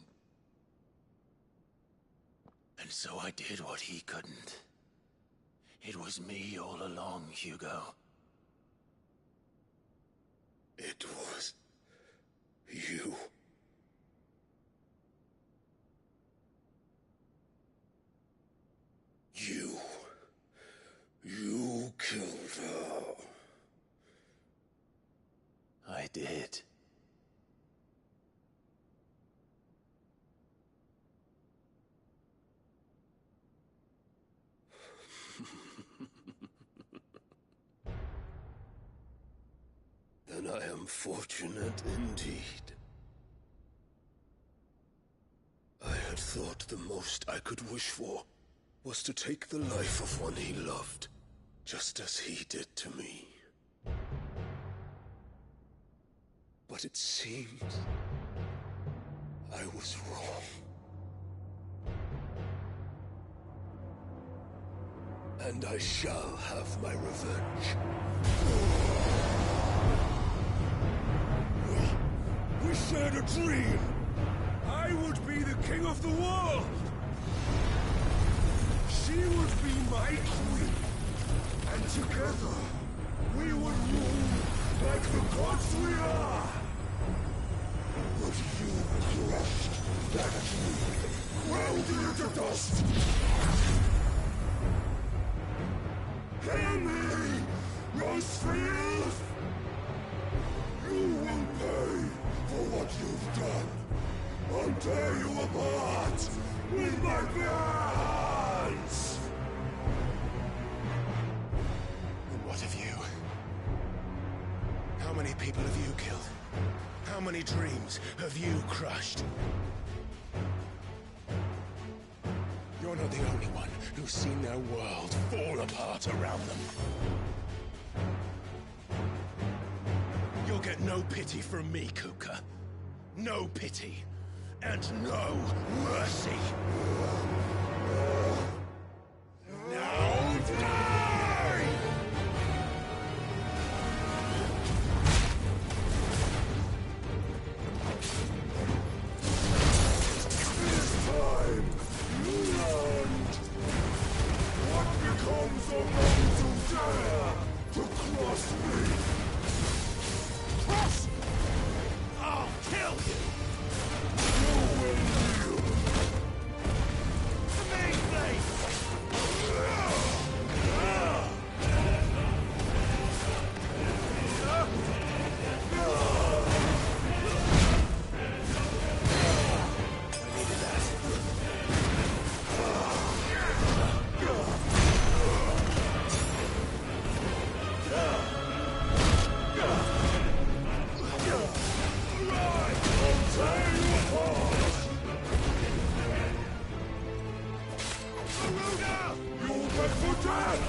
And so I did what he couldn't. It was me all along, Hugo. It was you. You killed her. I did. Then I am fortunate indeed. I had thought the most I could wish for was to take the life of one he loved, just as he did to me. But it seems I was wrong. And I shall have my revenge. We shared a dream. I would be the king of the world. She would be my queen. And together, we would rule like the gods we are. But you crushed that dream, ground it into dust. Hear me, Rosefield! You will pay for what you've done. I'll tear you apart with my bare hands! And what of you? How many people have you killed? How many dreams have you crushed? You're not the only one who's seen their world fall apart around them. You'll get no pity from me, Kupka. No pity. And no mercy. Now die! This time, you learned what becomes of those who dare to cross me. Cross! I'll kill you! You will yield. To me, please! You'll pay for death!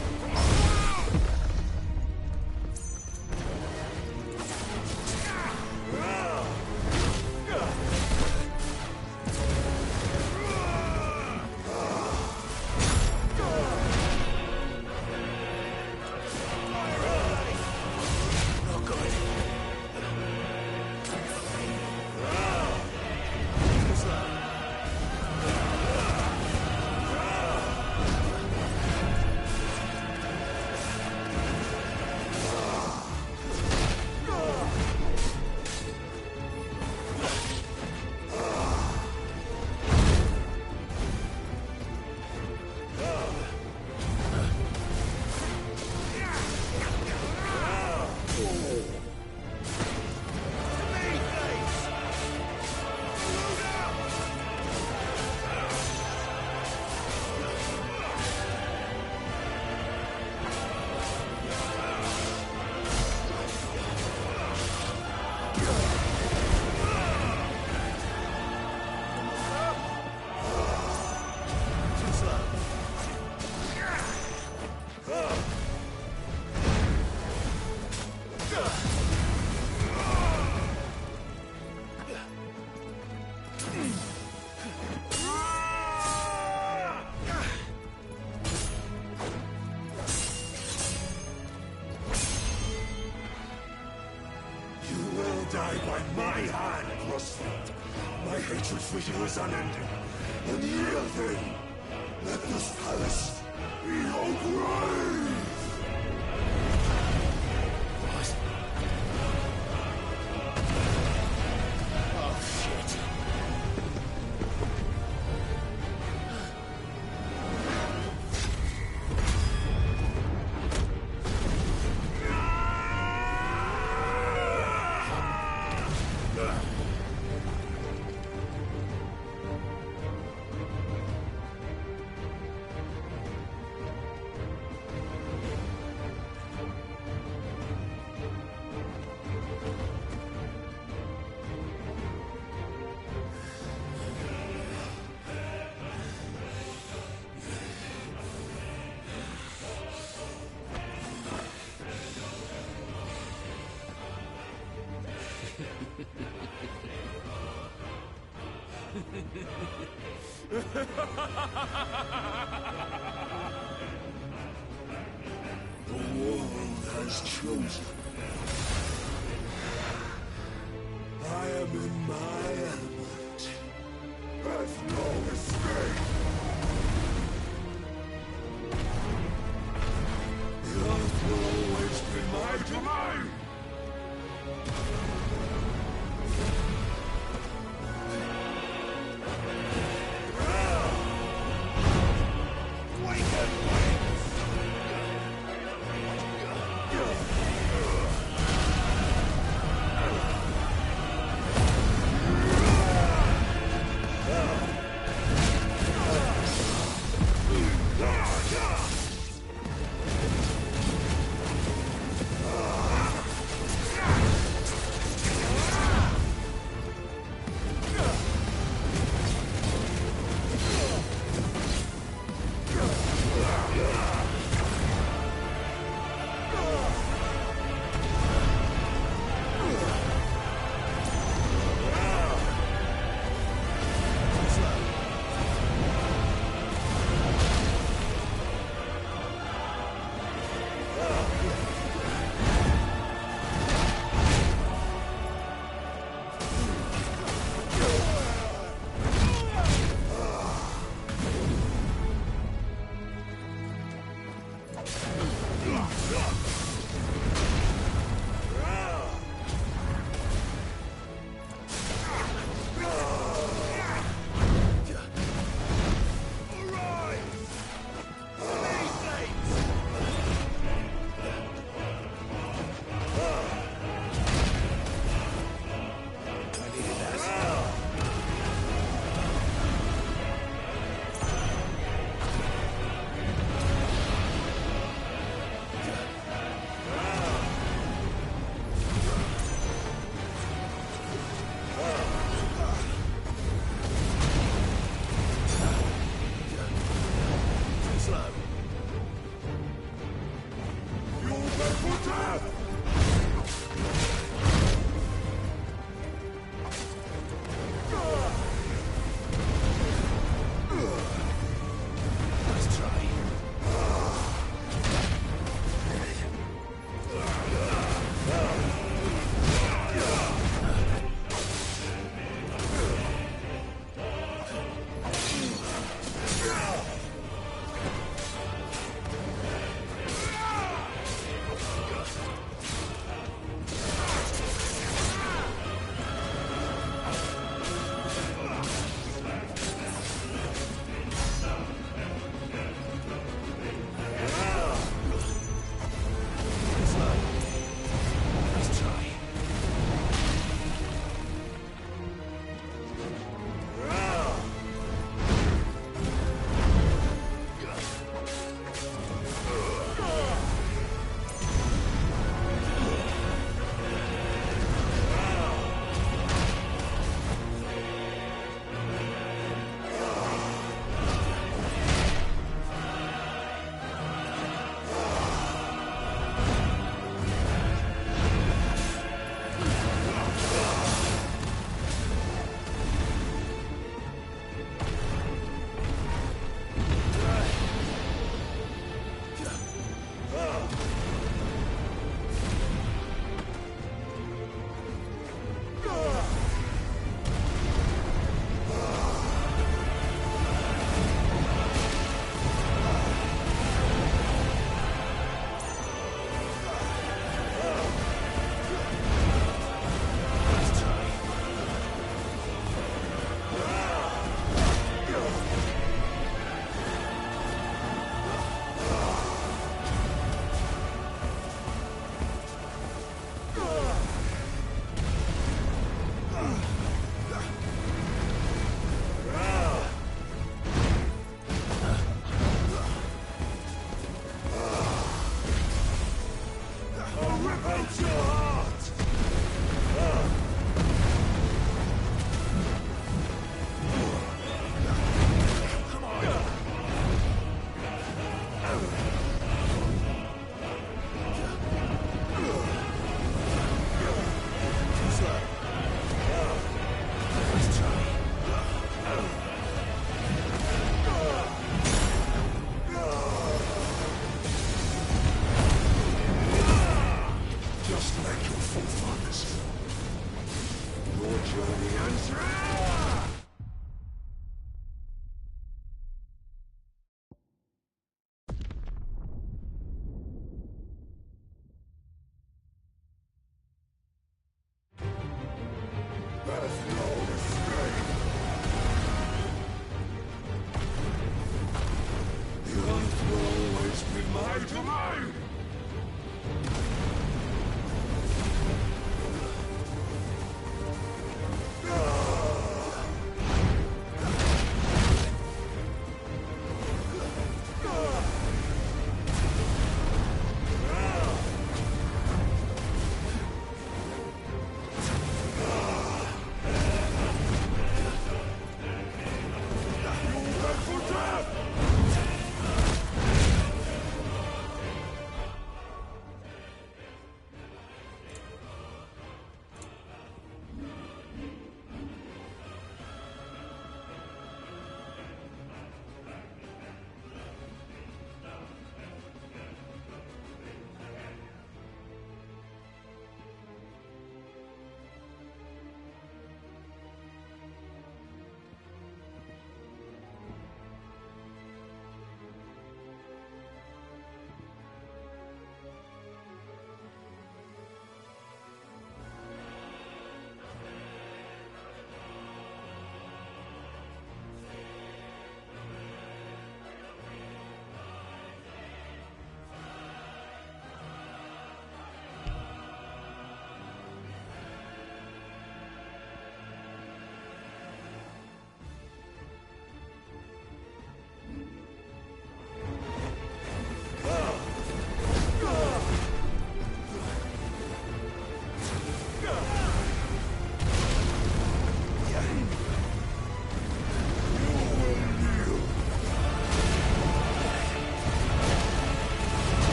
us. My hatred for you is unending. And yield then. Let this palace be your grave! What? Oh, shit. The world has chosen. I am in my element. There's no escape. The earth will always be my domain.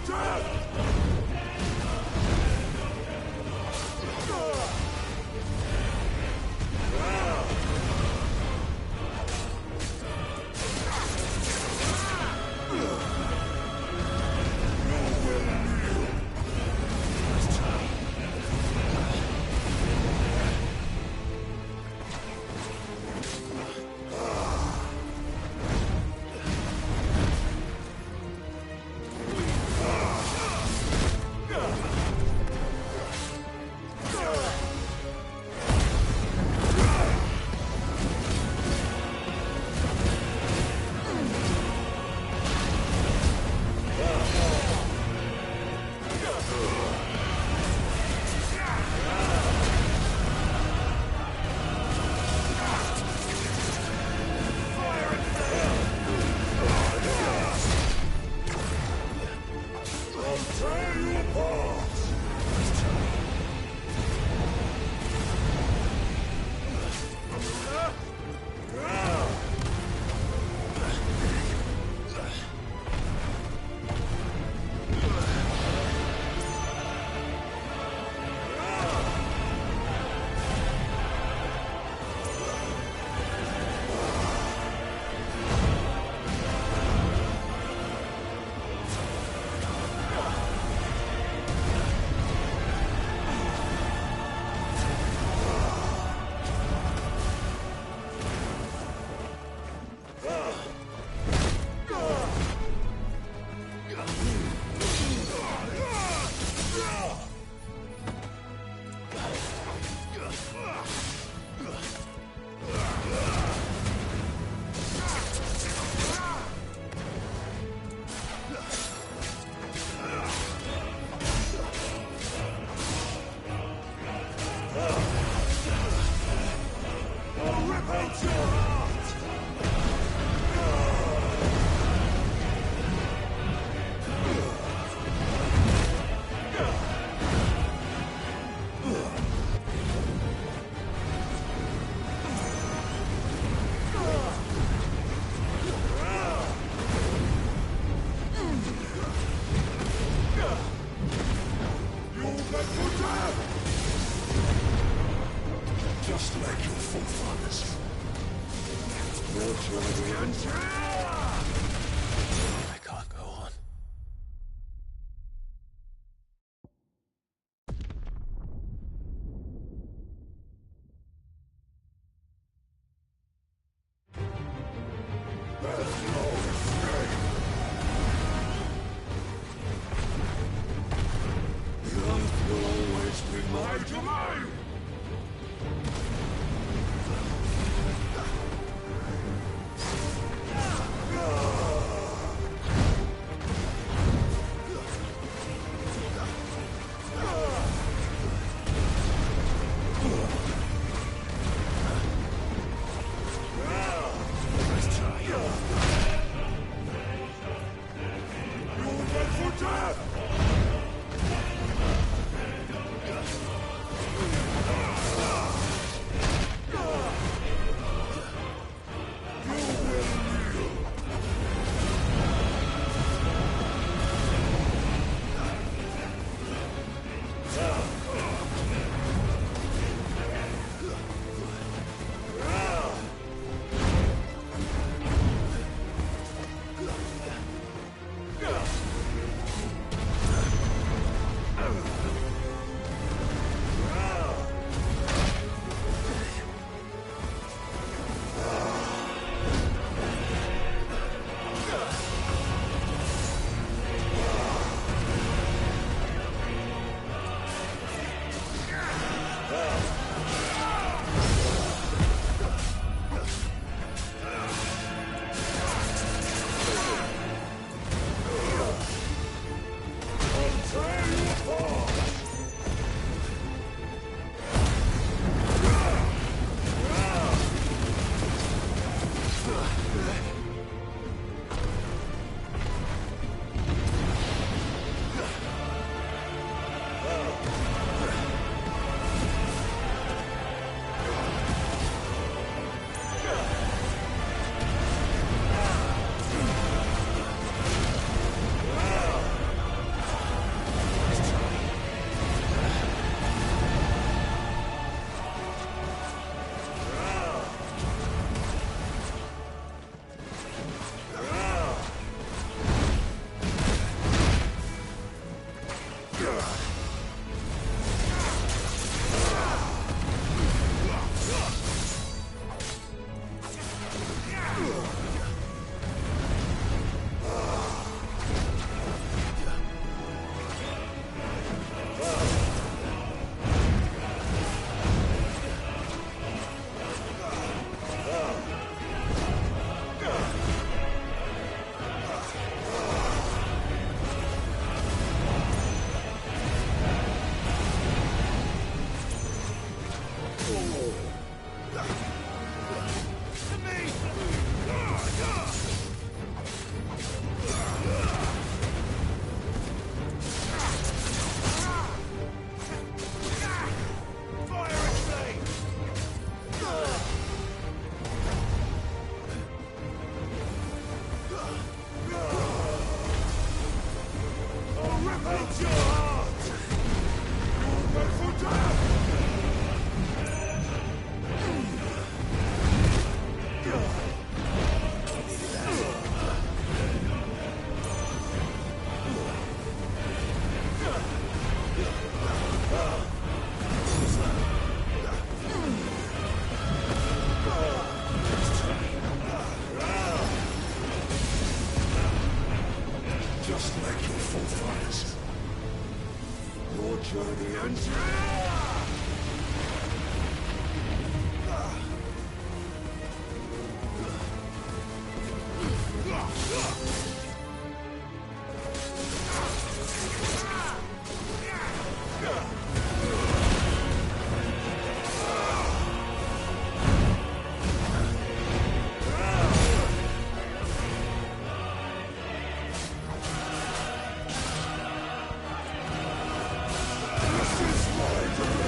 I can't go on. Out your heart! You're meant for death! Just like your forefathers. Your journey ends here! This is my domain!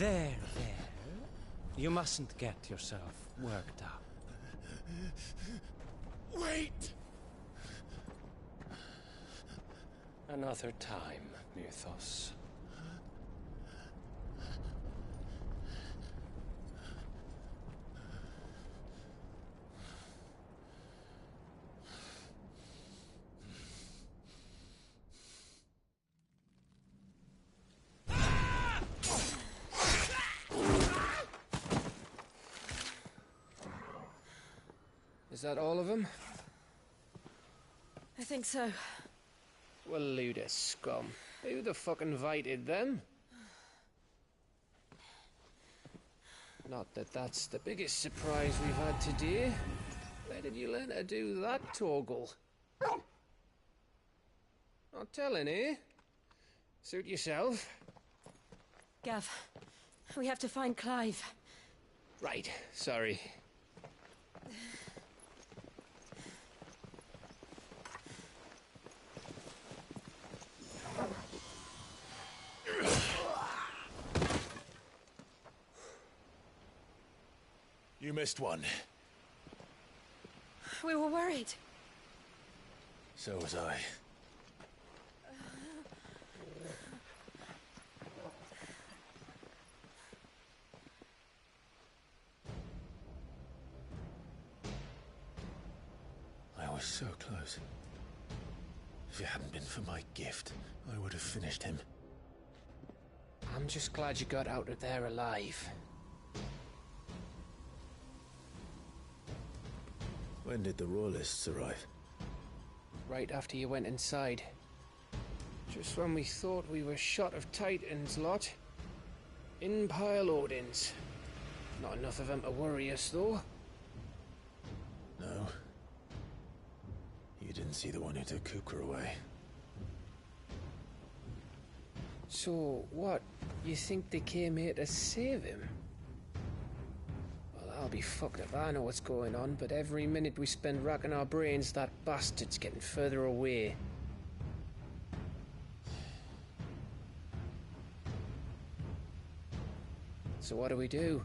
There. You mustn't get yourself worked up. Wait! Another time, Mythos. Is that all of them? I think so. Well, load of scum. Who the fuck invited them? Not that that's the biggest surprise we've had today. Where did you learn to do that, Torgal? Not telling, eh? Suit yourself. Gav, we have to find Clive. Right, sorry. You missed one. We were worried. So was I. I was so close. If it hadn't been for my gift, I would have finished him. I'm just glad you got out of there alive. When did the Royalists arrive? Right after you went inside. Just when we thought we were shot of Titans lot. In pile Odins. Not enough of them to worry us, though. No. You didn't see the one who took Kupka away. So, what? You think they came here to save him? Well, I'll be fucked if I know what's going on, but every minute we spend racking our brains, that bastard's getting further away. So what do we do?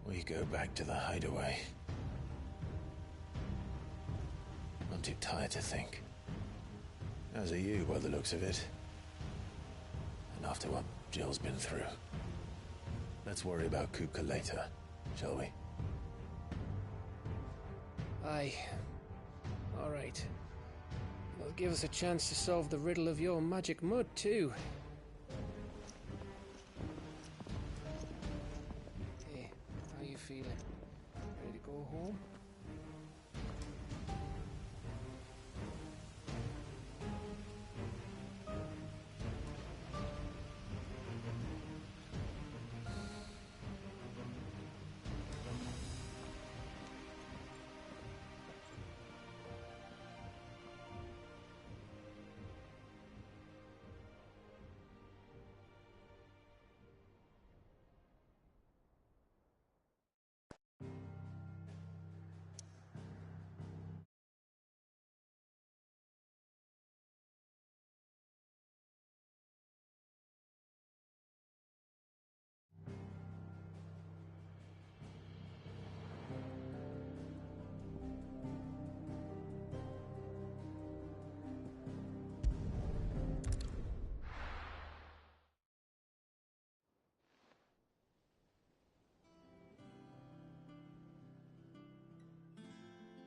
We go back to the hideaway. I'm too tired to think. As are you, by the looks of it. And after what Jill's been through. Let's worry about Kupka later, shall we? Aye. All right. It'll give us a chance to solve the riddle of your magic mud, too. Hey, how you feeling? Ready to go home?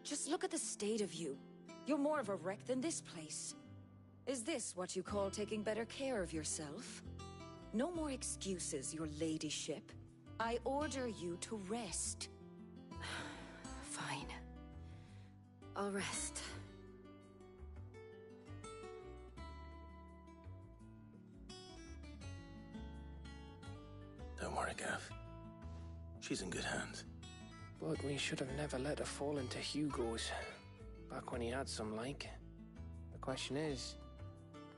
Just look at the state of you. You're more of a wreck than this place. Is this what you call taking better care of yourself? No more excuses, your ladyship. I order you to rest. Fine. I'll rest. Don't worry, Gav. She's in good hands. But we should have never let her fall into Hugo's. Back when he had some like. The question is,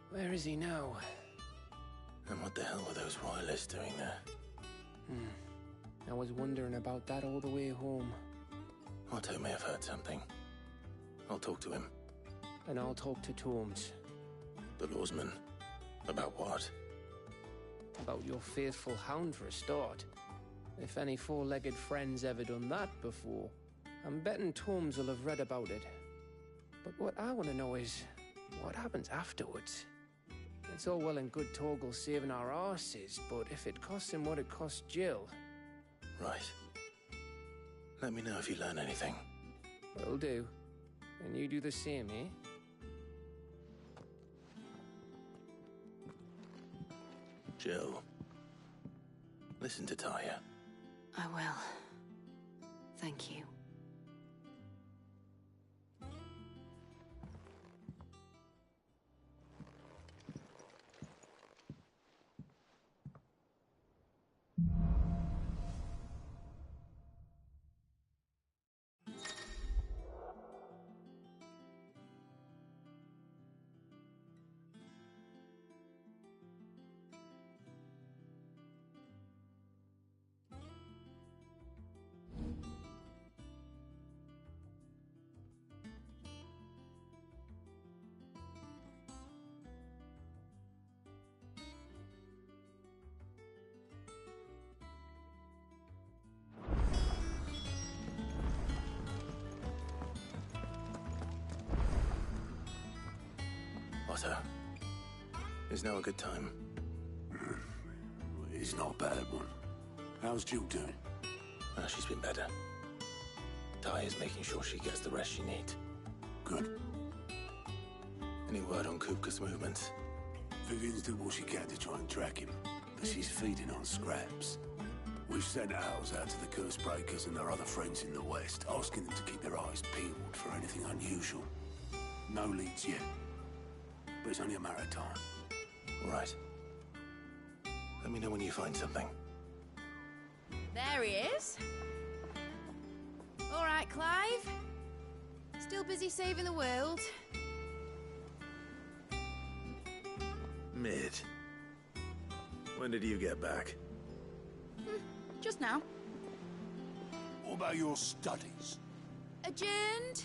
where is he now? And what the hell were those royalists doing there? I was wondering about that all the way home. Otto may have heard something. I'll talk to him. and I'll talk to Torms. The lawsman? About what? About your faithful hound for a start. If any four-legged friend's ever done that before, I'm betting Torms will have read about it. But what I want to know is, what happens afterwards? It's all well and good Torgal saving our arses, but if it costs him what it cost Jill... Right. Let me know if you learn anything. Will do. And you do the same, eh? Jill, listen to Taya. I will. Thank you. Otto, is now a good time? It's not a bad one. How's Jill doing? She's been better. Taya's making sure she gets the rest she needs. Good. Any word on Kupka's movements? Vivian's did what she can to try and track him, but she's feeding on scraps. We've sent ours out to the Curse Breakers and their other friends in the West, asking them to keep their eyes peeled for anything unusual. No leads yet, but it's only a matter of time. Right. Let me know when you find something. There he is. All right, Clive. Still busy saving the world. Mid. When did you get back? Just now. What about your studies? Adjourned.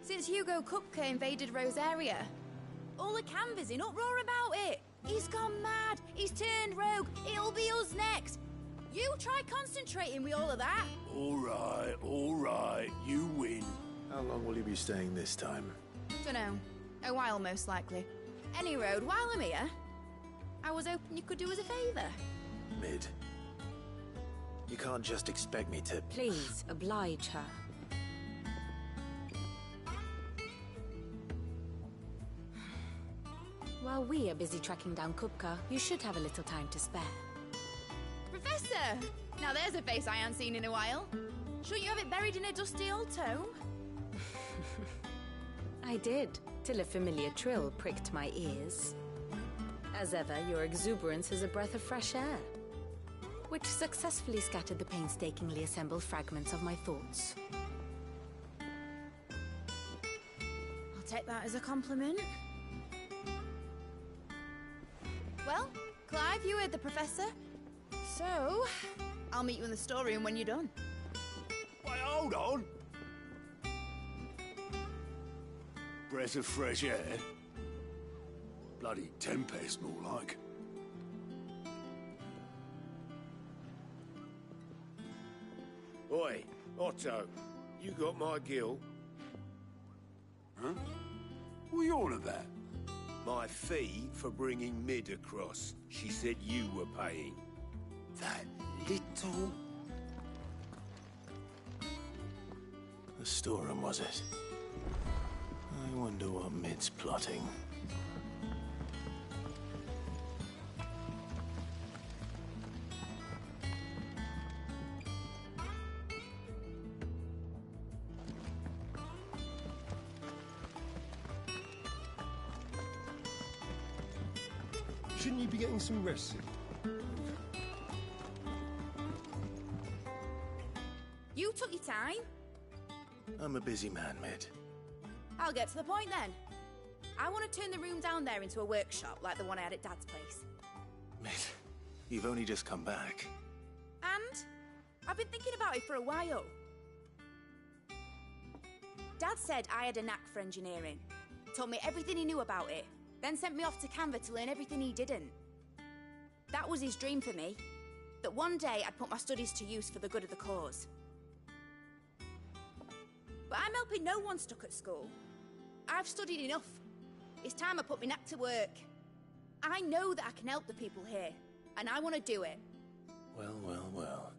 Since Hugo Kupka invaded Rosaria. All the canvassing in uproar about it. He's gone mad. He's turned rogue. It'll be us next. You try concentrating with all of that. All right. You win. How long will you be staying this time? Dunno. A while, most likely. Any road, while I'm here, I was hoping you could do us a favour. Mid. You can't just expect me to... Please, oblige her. While we are busy tracking down Kupka, you should have a little time to spare. Professor! Now there's a face I haven't seen in a while. Shouldn't you have it buried in a dusty old tome? I did, till a familiar trill pricked my ears. As ever, your exuberance is a breath of fresh air, which successfully scattered the painstakingly assembled fragments of my thoughts. I'll take that as a compliment. Well, Clive, you heard the Professor. So, I'll meet you in the storeroom when you're done. Wait, hold on! Breath of fresh air? Bloody tempest, more like. Oi, Otto, you got my gill? Huh? What are you on about? My fee for bringing Mid across. She said you were paying. That little... The storeroom, was it? I wonder what Mid's plotting. Shouldn't you be getting some rest? You took your time. I'm a busy man, Mid. I'll get to the point then. I want to turn the room down there into a workshop like the one I had at Dad's place. Mid, you've only just come back. And I've been thinking about it for a while. Dad said I had a knack for engineering. told me everything he knew about it, then sent me off to Canva to learn everything he didn't. That was his dream for me, that one day I'd put my studies to use for the good of the cause. But I'm helping no one stuck at school. I've studied enough. It's time I put my neck to work. I know that I can help the people here, and I want to do it. Well, well, well.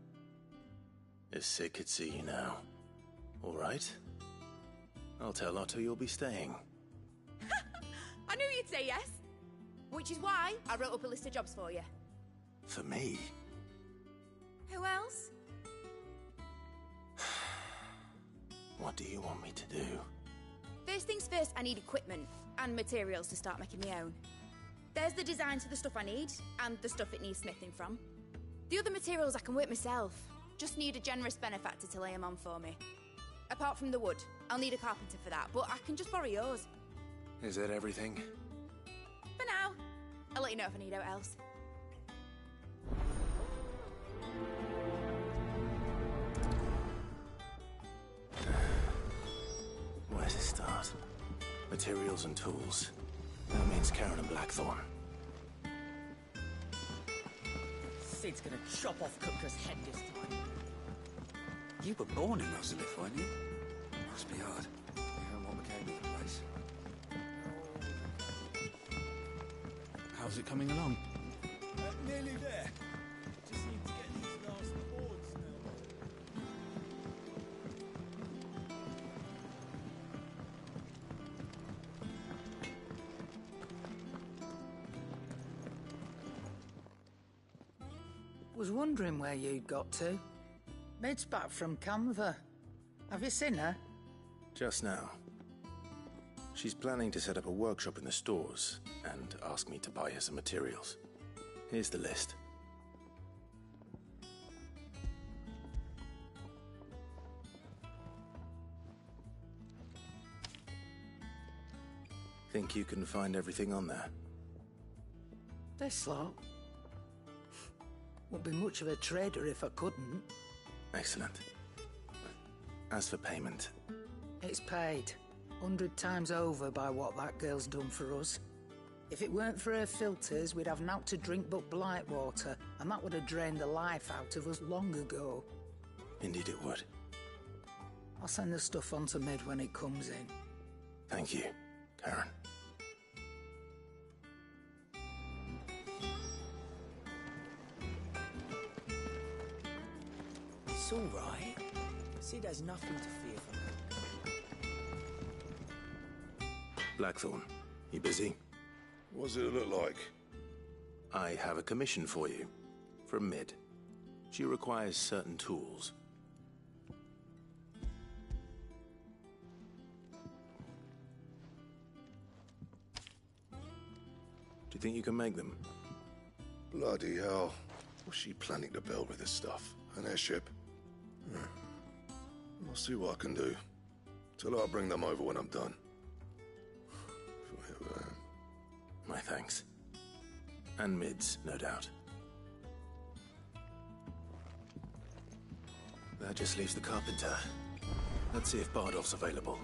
If Sid could see you now. All right. I'll tell Otto you'll be staying. I knew you'd say yes. Which is why I wrote up a list of jobs for you. For me? Who else? What do you want me to do? First things first, I need equipment and materials to start making my own. There's the designs for the stuff I need, and the stuff it needs smithing from. The other materials I can work myself. Just need a generous benefactor to lay them on for me. Apart from the wood, I'll need a carpenter for that, but I can just borrow yours. Is that everything? For now. I'll let you know if I need out else. Where to start? Materials and tools. That means Karen and Blackthorn. Sid's gonna chop off Kupka's head this time. You were born in Rosalith, weren't you? Must be hard. Hearing what became of the place. How's it coming along? Nearly there. Just need to get these last boards now. Was wondering where you'd got to. Mid's back from Canva. Have you seen her? Just now. She's planning to set up a workshop in the stores and ask me to buy her some materials. Here's the list. Think you can find everything on there? This lot. Wouldn't be much of a trader if I couldn't. Excellent. As for payment... It's paid. 100 times over by what that girl's done for us. If it weren't for her filters, we'd have naught to drink but blight water, and that would have drained the life out of us long ago. Indeed it would. I'll send the stuff on to Mid when it comes in. Thank you, Karen. It's all right. Sid has nothing to fear from her. Blackthorn, you busy? What does it look like? I have a commission for you. From Mid. She requires certain tools. Do you think you can make them? Bloody hell. What's she planning to build with this stuff? An airship? I'll see what I can do. Tell her I'll bring them over when I'm done. My thanks. And Mid's, no doubt. That just leaves the carpenter. Let's see if Bardolph's available.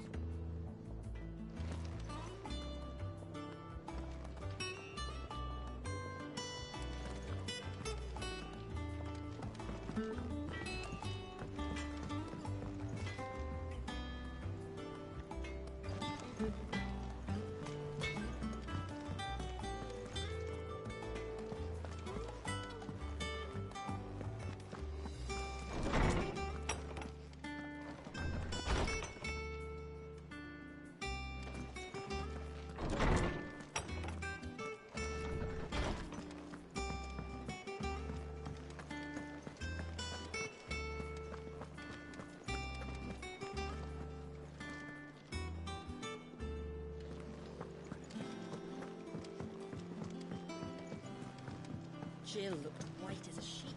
Jill looked white as a sheet.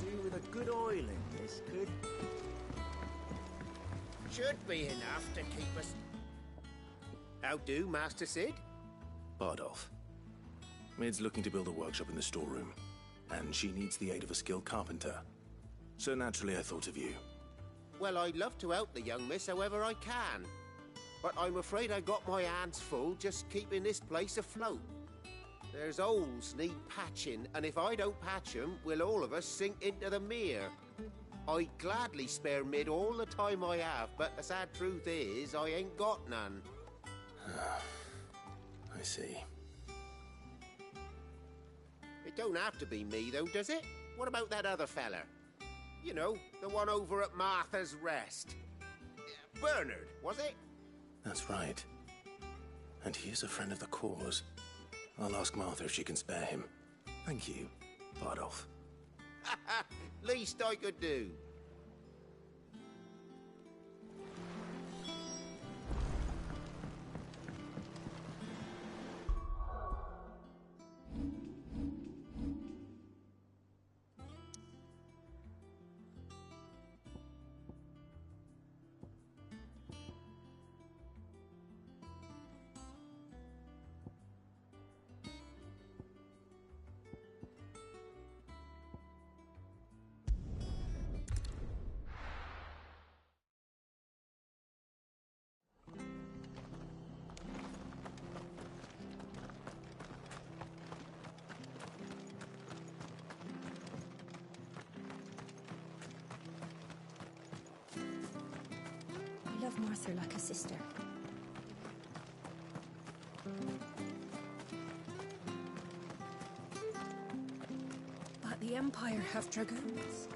Do with a good oil in this, could? Should be enough to keep us How do, Master Sid? Bardolph. Mid's looking to build a workshop in the storeroom, and she needs the aid of a skilled carpenter. So naturally I thought of you. Well, I'd love to help the young miss however I can. But I'm afraid I got my hands full just keeping this place afloat. There's holes need patching, and if I don't patch 'em, we'll all of us sink into the mere. I'd gladly spare Mid all the time I have, but the sad truth is, I ain't got none. I see. It don't have to be me, though, does it? What about that other fella? You know, the one over at Martha's Rest. Bernard, was it? That's right. And he is a friend of the cause. I'll ask Martha if she can spare him. Thank you, Bardolph. Least I could do. I love Martha like a sister. But the Empire have dragoons.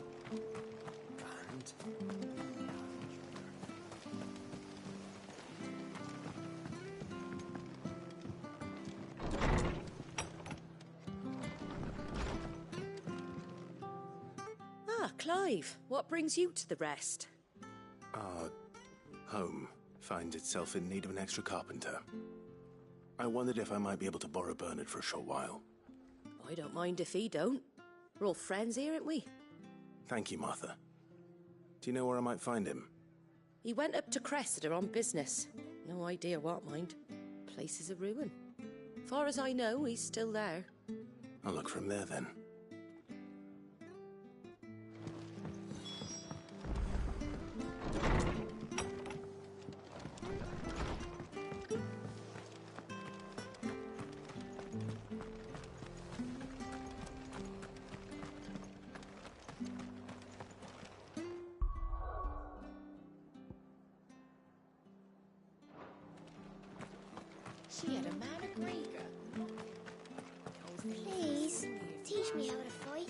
Ah, Clive, what brings you to the Rest? Our home finds itself in need of an extra carpenter. I wondered if I might be able to borrow Bernard for a short while. I don't mind if he don't. We're all friends here, aren't we? Thank you, Martha. Do you know where I might find him? He went up to Cressida on business. No idea what, mind. Place is a ruin. Far as I know, he's still there. I'll look for him there then. She had a man of Grieger. Please, teach me how to fight.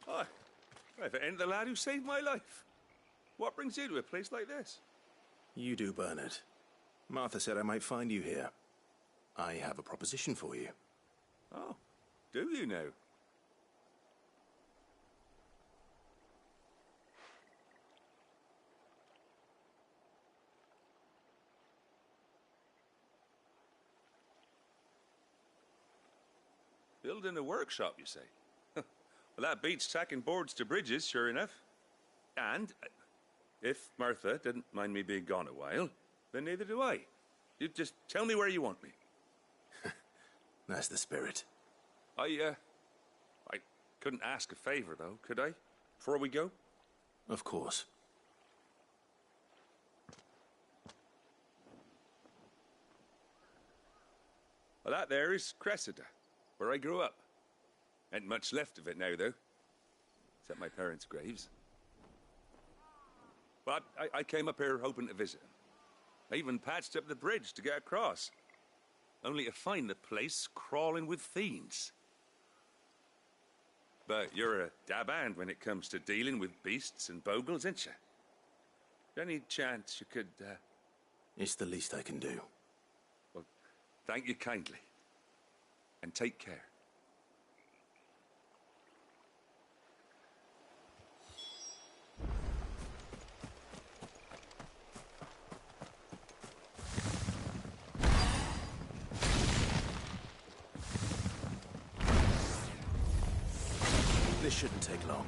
Hi. If it ain't the lad who saved my life. What brings you to a place like this? You do, Bernard. Martha said I might find you here. I have a proposition for you. Oh, do you now? Building a workshop, you say? Well, that beats tacking boards to bridges, sure enough. And if Martha didn't mind me being gone a while, then neither do I. You just tell me where you want me. That's the spirit. I couldn't ask a favor, though, could I? Before we go? Of course. Well, that there is Cressida, where I grew up. Ain't much left of it now, though. Except my parents' graves. But I came up here hoping to visit. I even patched up the bridge to get across. Only to find the place crawling with fiends. But you're a dab hand when it comes to dealing with beasts and bogles, ain't you? Any chance you could, It's the least I can do. Well, thank you kindly. And take care. This shouldn't take long.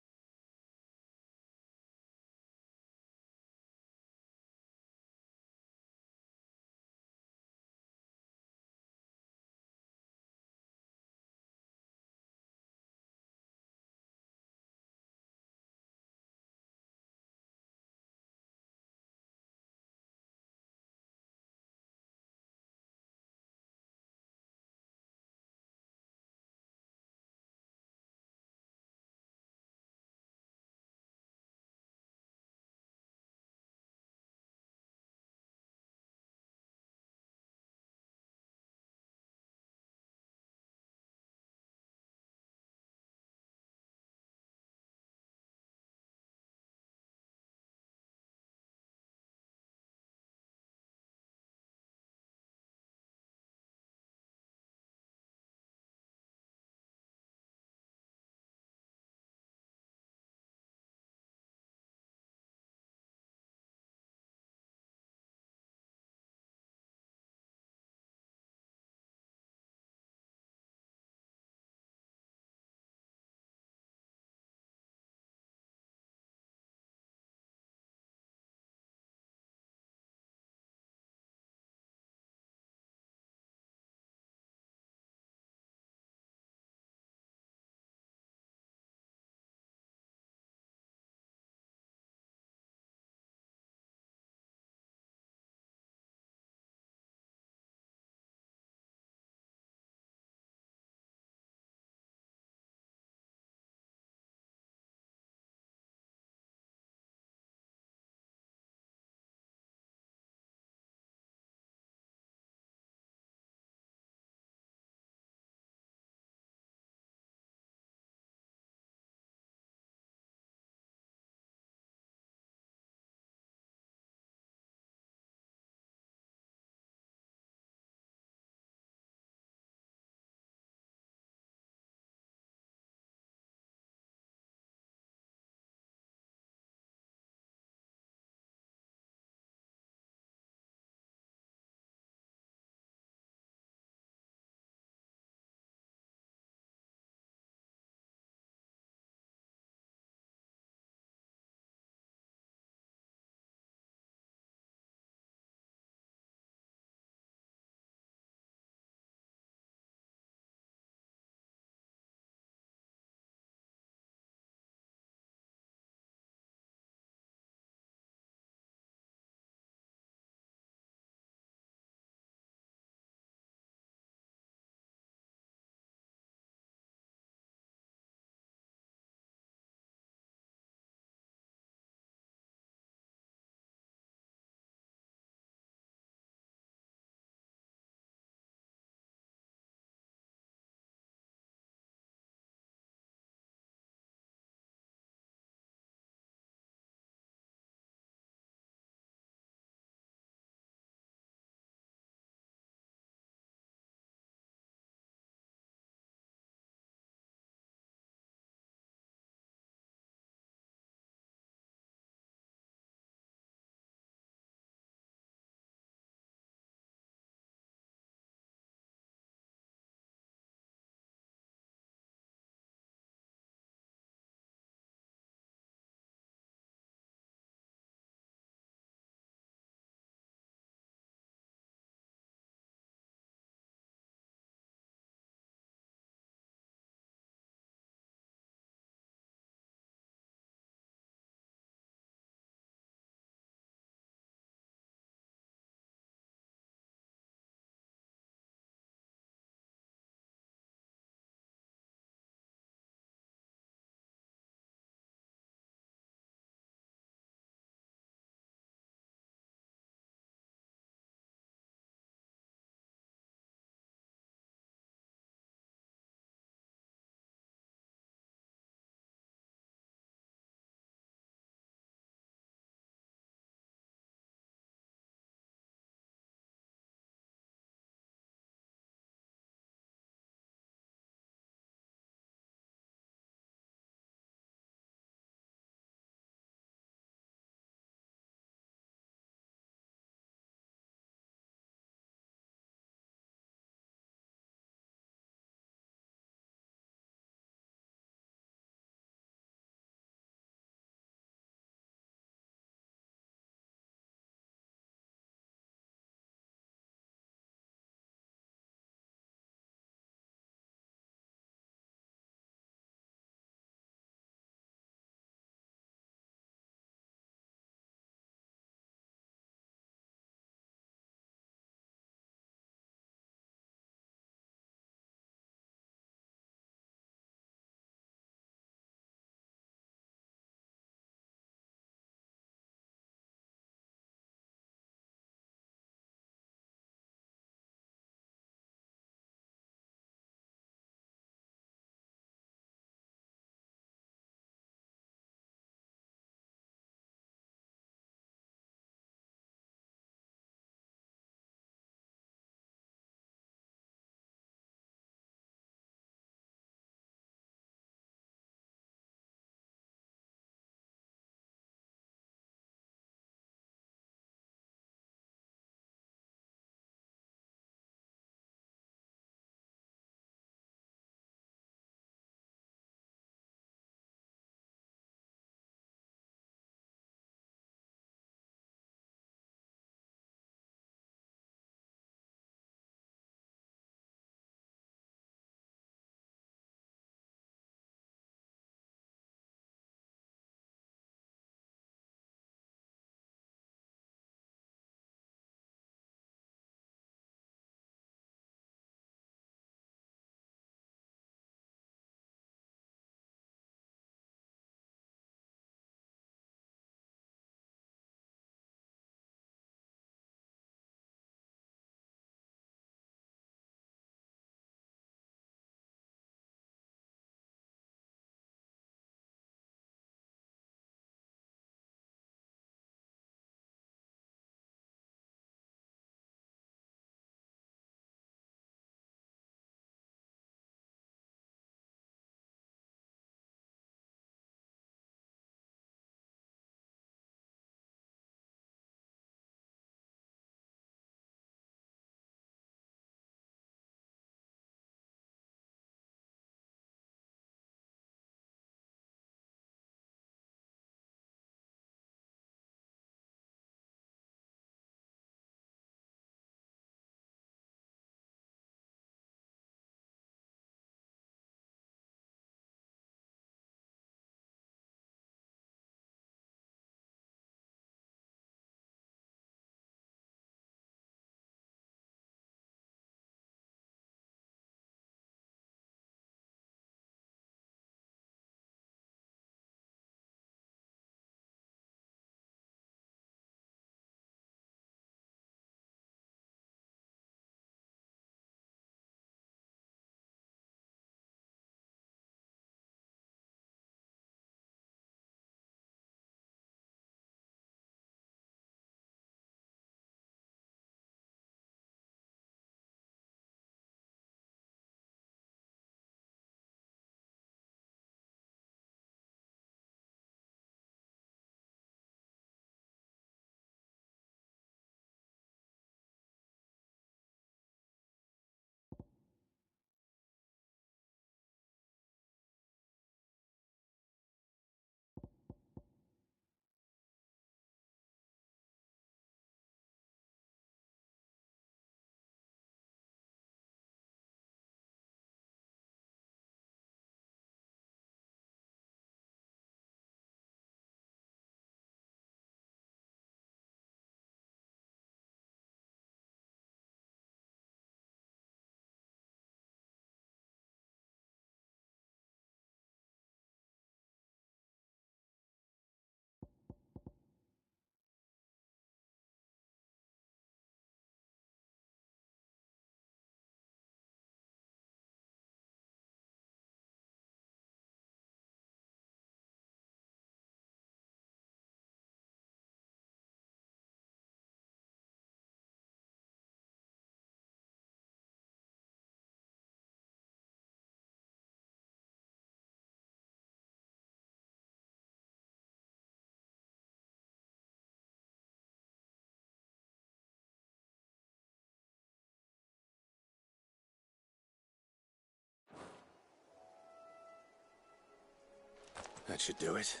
That should do it.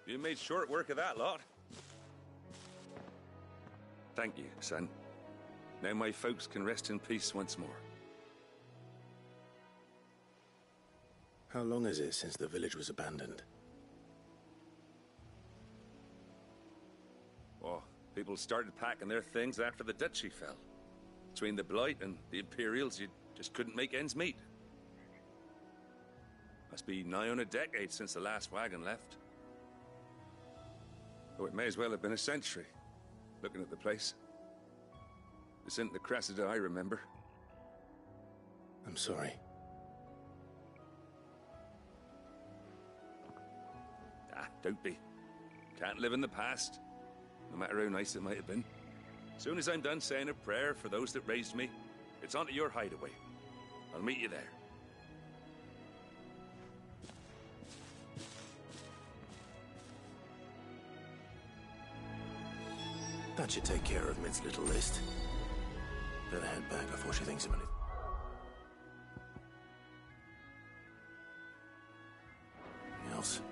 You made short work of that lot. Thank you, son. Now my folks can rest in peace once more. How long is it since the village was abandoned? Oh, people started packing their things after the duchy fell. Between the Blight and the Imperials, you just couldn't make ends meet. Must be nigh on a decade since the last wagon left. Oh, it may as well have been a century, looking at the place. This isn't the Cressida I remember. I'm sorry. Ah, don't be. Can't live in the past, no matter how nice it might have been. Soon as I'm done saying a prayer for those that raised me, it's on to your hideaway. I'll meet you there. That should take care of Mid's little list. Better head back before she thinks of anything else.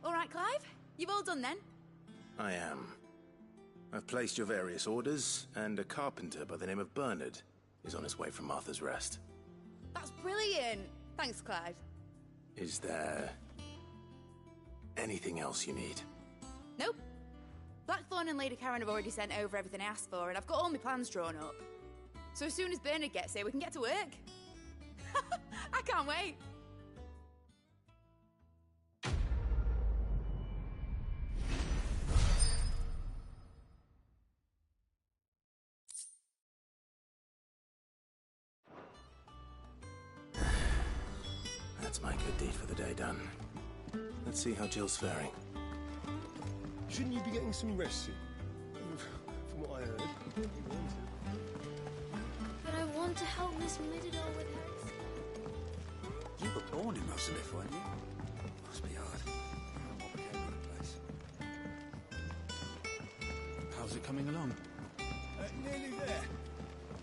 All right, Clive? You've all done then? I am. I've placed your various orders, and a carpenter by the name of Bernard is on his way from Martha's Rest. That's brilliant. Thanks, Clive. Is there anything else you need? Nope. Blackthorn and Lady Karen have already sent over everything I asked for, and I've got all my plans drawn up. So as soon as Bernard gets here, we can get to work. I can't wait. That's my good deed for the day done. Let's see how Jill's faring. Shouldn't you be getting some rest soon? From what I heard. But I want to help Miss Mididor with her. You were born in Rosalith, weren't you? Must be hard. What became of the place? How's it coming along? Nearly there.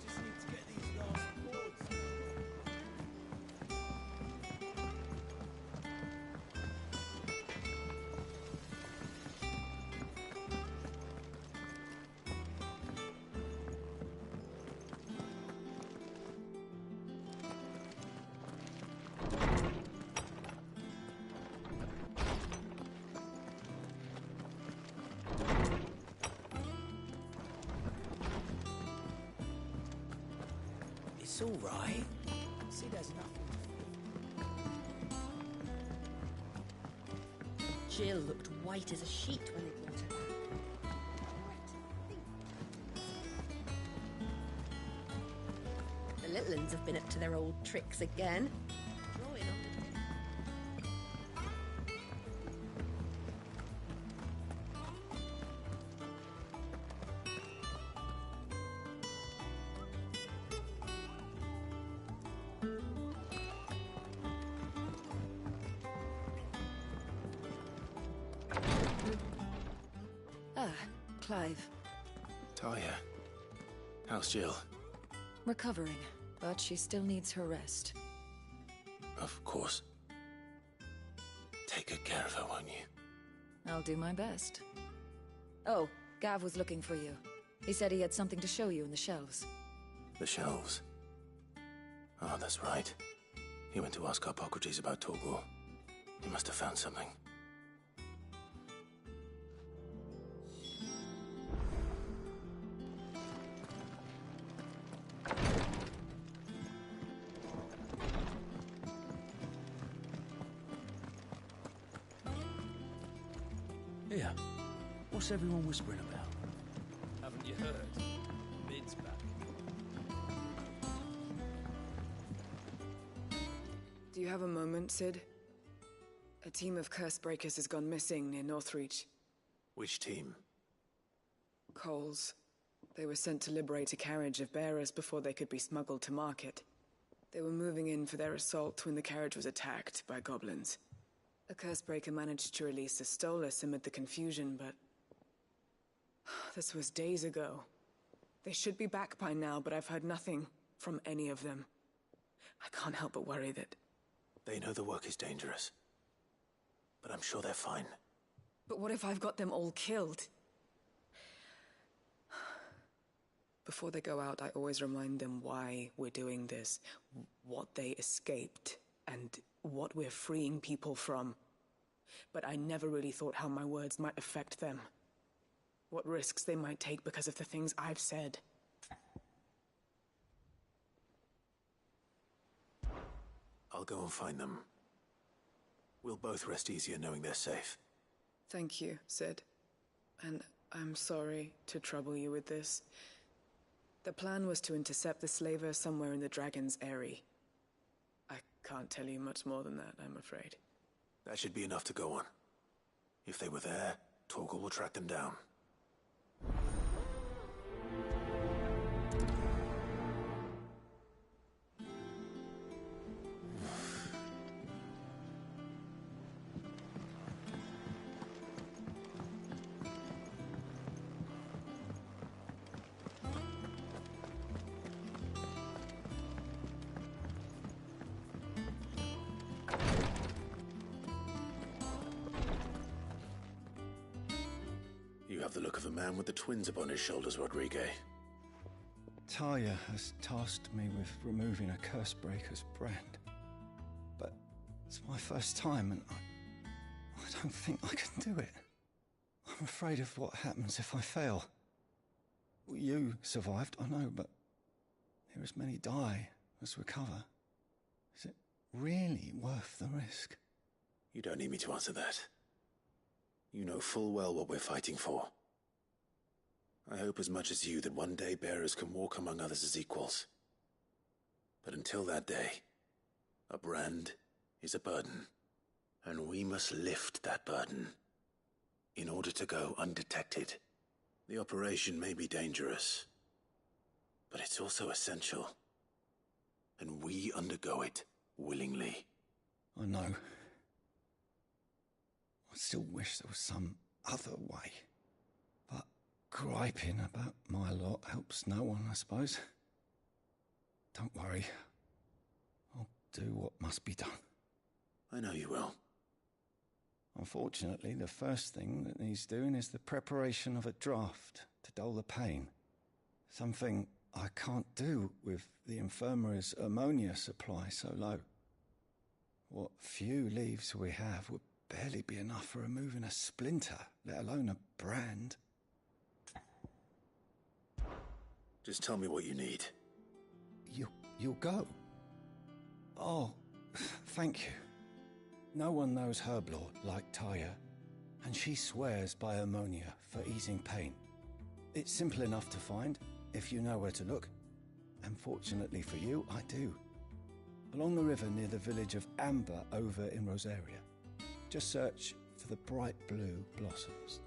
Just need to get these last boards. It's all right. See, there's nothing. Jill looked white as a sheet when they brought her back. The little uns have been up to their old tricks again. Drawing on Clive. Talia. How's Jill? Recovering, but she still needs her rest. Of course. Take good care of her, won't you? I'll do my best. Oh, Gav was looking for you. He said he had something to show you in the shelves. The shelves? Oh, that's right. He went to ask Harpocrates about Torgor. He must have found something. Here, what's everyone whispering about? Haven't you heard? Mid's back. Do you have a moment, Sid? A team of curse breakers has gone missing near Northreach. Which team? Coles. They were sent to liberate a carriage of bearers before they could be smuggled to market. They were moving in for their assault when the carriage was attacked by goblins. A cursebreaker managed to release a Stolas amid the confusion, but... this was days ago. They should be back by now, but I've heard nothing from any of them. I can't help but worry that... They know the work is dangerous. But I'm sure they're fine. But what if I've got them all killed? Before they go out, I always remind them why we're doing this, what they escaped, and what we're freeing people from. But I never really thought how my words might affect them. What risks they might take because of the things I've said. I'll go and find them. We'll both rest easier knowing they're safe. Thank you, Sid. And I'm sorry to trouble you with this. The plan was to intercept the slaver somewhere in the Dragon's Eyrie. I can't tell you much more than that, I'm afraid. That should be enough to go on. If they were there, Torgor will track them down. You have the look of a man with the twins upon his shoulders, Rodrigue. Talia has tasked me with removing a Cursebreaker's brand. But it's my first time, and I don't think I can do it. I'm afraid of what happens if I fail. You survived, I know, but here as many die as recover. Is it really worth the risk? You don't need me to answer that. You know full well what we're fighting for. I hope as much as you that one day bearers can walk among others as equals. But until that day, a brand is a burden, and we must lift that burden in order to go undetected. The operation may be dangerous, but it's also essential, and we undergo it willingly. I know. I still wish there was some other way. But griping about my lot helps no one, I suppose. Don't worry. I'll do what must be done. I know you will. Unfortunately, the first thing that needs doing is the preparation of a draft to dull the pain. Something I can't do with the infirmary's ammonia supply so low. What few leaves we have would barely be enough for removing a splinter, let alone a brand. Just tell me what you need. You'll go? Oh, thank you. No one knows Herblord like Talia, and she swears by ammonia for easing pain. It's simple enough to find, if you know where to look. And fortunately for you, I do. Along the river near the village of Amber over in Rosaria. Just search for the bright blue blossoms.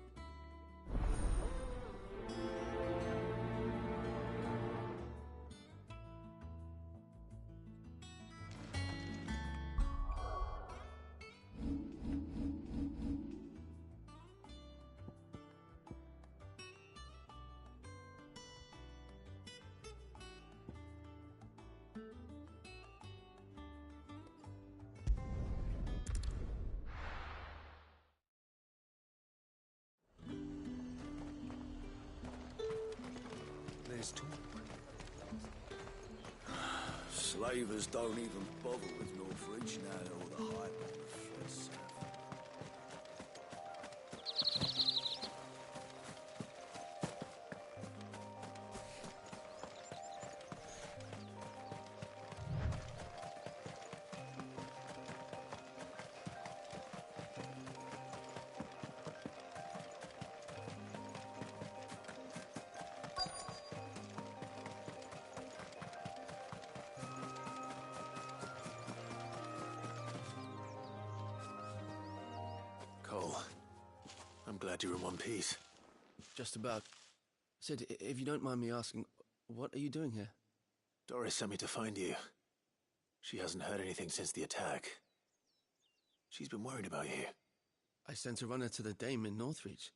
There's talk. Slavers don't even bother with Northridge now that all the hype on the fled south. Cole, I'm glad you're in one piece. Just about. Sid, if you don't mind me asking, what are you doing here? Doris sent me to find you. She hasn't heard anything since the attack. She's been worried about you. I sent a runner to the Dame in Northreach.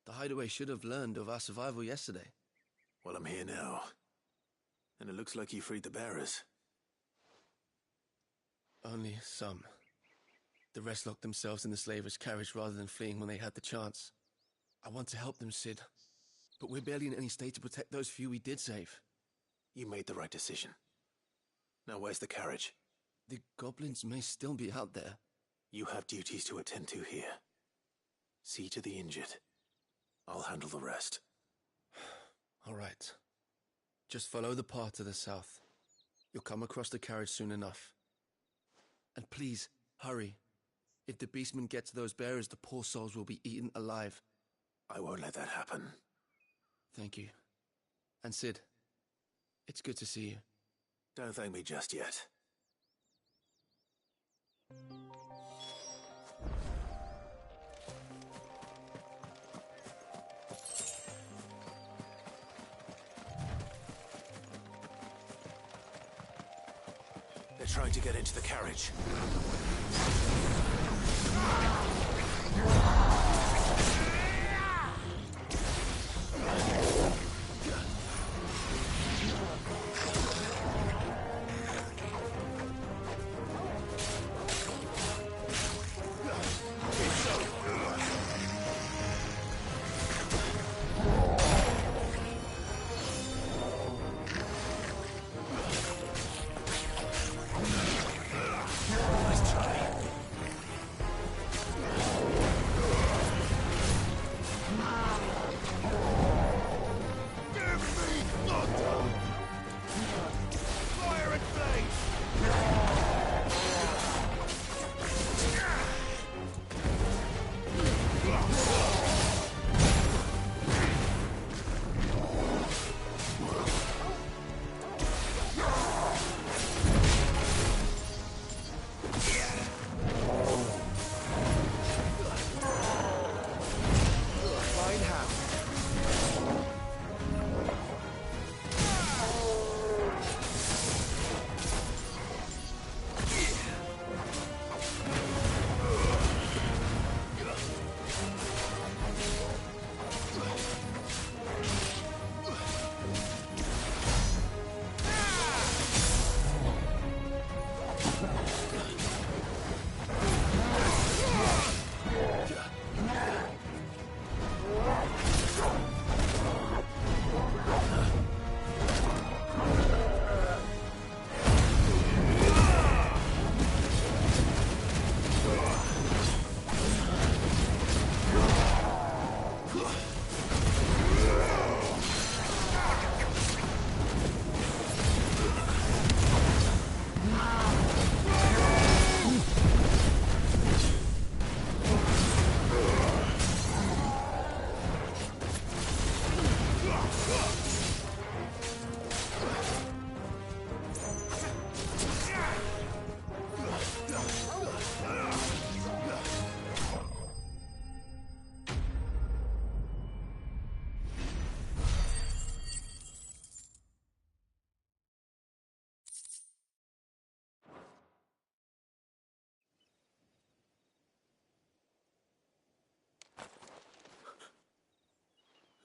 The hideaway should have learned of our survival yesterday. Well, I'm here now. And it looks like you freed the bearers. Only some. The rest locked themselves in the slavers' carriage rather than fleeing when they had the chance. I want to help them, Sid. But we're barely in any state to protect those few we did save. You made the right decision. Now where's the carriage? The goblins may still be out there. You have duties to attend to here. See to the injured. I'll handle the rest. All right. Just follow the path to the south. You'll come across the carriage soon enough. And please, hurry. If the beastmen get to those bearers, the poor souls will be eaten alive. I won't let that happen. Thank you. And Sid, it's good to see you. Don't thank me just yet. They're trying to get into the carriage.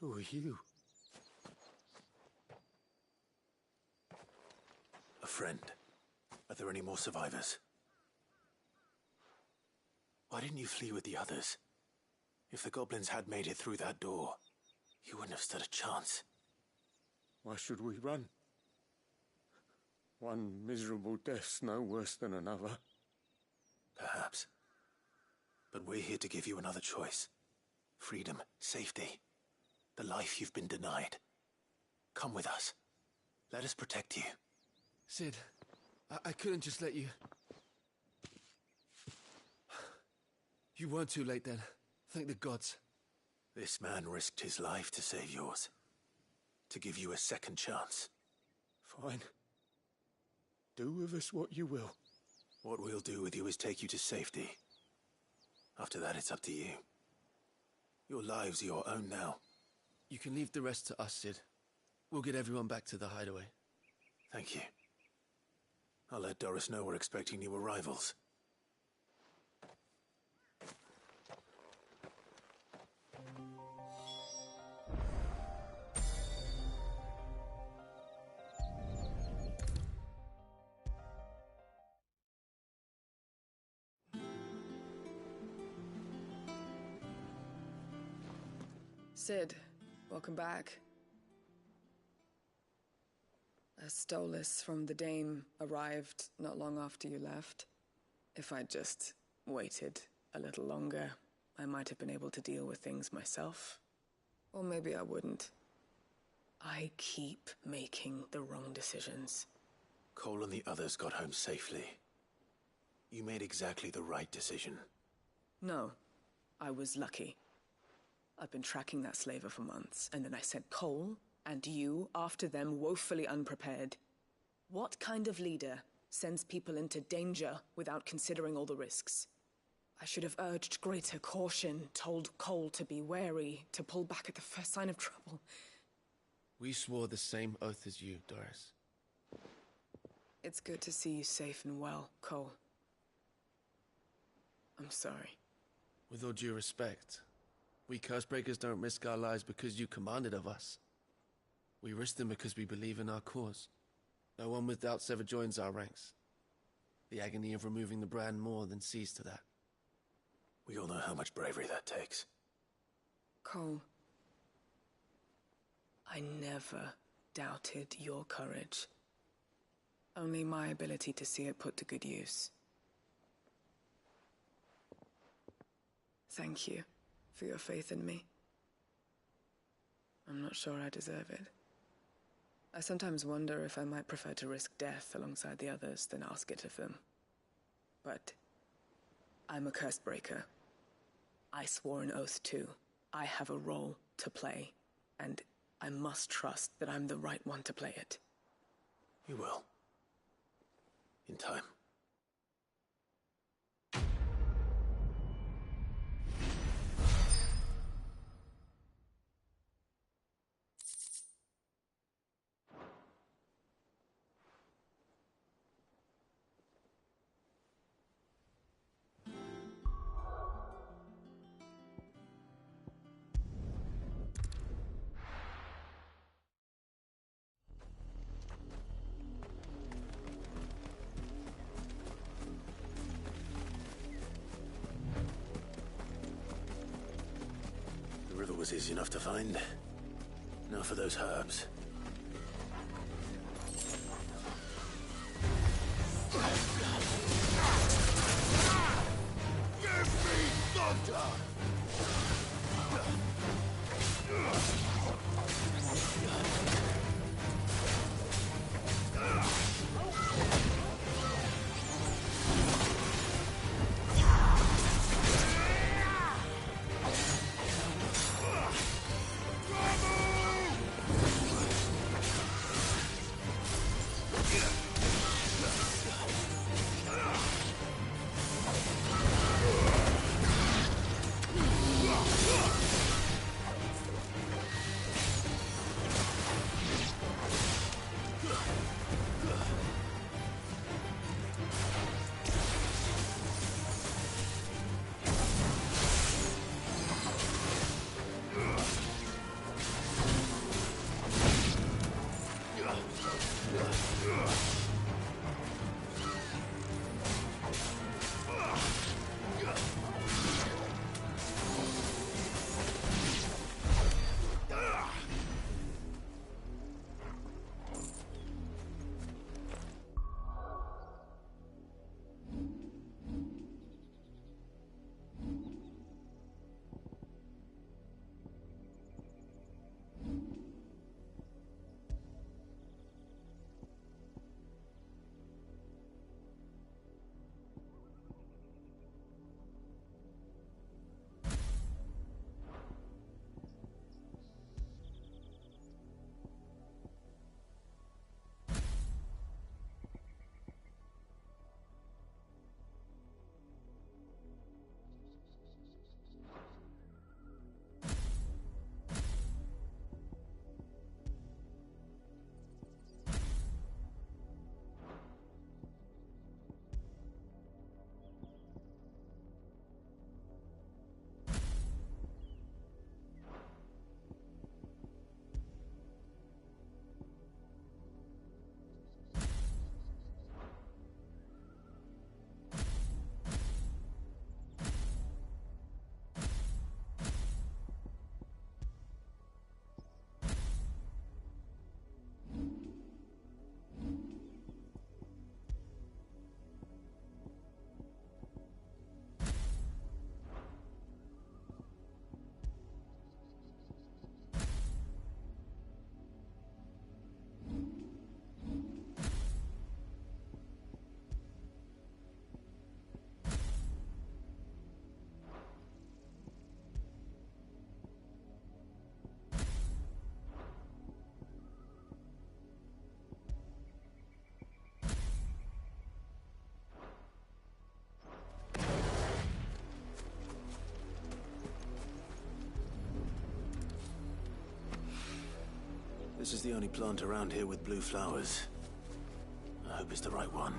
Who are you? A friend. Are there any more survivors? Why didn't you flee with the others? If the goblins had made it through that door, you wouldn't have stood a chance. Why should we run? One miserable death's no worse than another. Perhaps. But we're here to give you another choice. Freedom, safety, the life you've been denied. Come with us. Let us protect you. Sid, I couldn't just let you... You weren't too late then. Thank the gods. This man risked his life to save yours. To give you a second chance. Fine. Do with us what you will. What we'll do with you is take you to safety. After that, it's up to you. Your lives are your own now. You can leave the rest to us, Sid. We'll get everyone back to the hideaway. Thank you. I'll let Doris know we're expecting new arrivals. Sid, welcome back. A Stolas from the Dame arrived not long after you left. If I'd just waited a little longer, I might have been able to deal with things myself. Or maybe I wouldn't. I keep making the wrong decisions. Cole and the others got home safely. You made exactly the right decision. No, I was lucky. I've been tracking that slaver for months, and then I sent Cole and you after them woefully unprepared. What kind of leader sends people into danger without considering all the risks? I should have urged greater caution, told Cole to be wary, to pull back at the first sign of trouble. We swore the same oath as you, Doris. It's good to see you safe and well, Cole. I'm sorry. With all due respect, we Cursebreakers don't risk our lives because you commanded of us. We risk them because we believe in our cause. No one with doubts ever joins our ranks. The agony of removing the brand more than sees to that. We all know how much bravery that takes. Cole, I never doubted your courage. Only my ability to see it put to good use. Thank you for your faith in me. I'm not sure I deserve it. I sometimes wonder if I might prefer to risk death alongside the others than ask it of them. But I'm a Cursebreaker. I swore an oath too. I have a role to play, and I must trust that I'm the right one to play it. You will. In time. The river was easy enough to find. Now for those herbs. Give me thunder! This is the only plant around here with blue flowers. I hope it's the right one.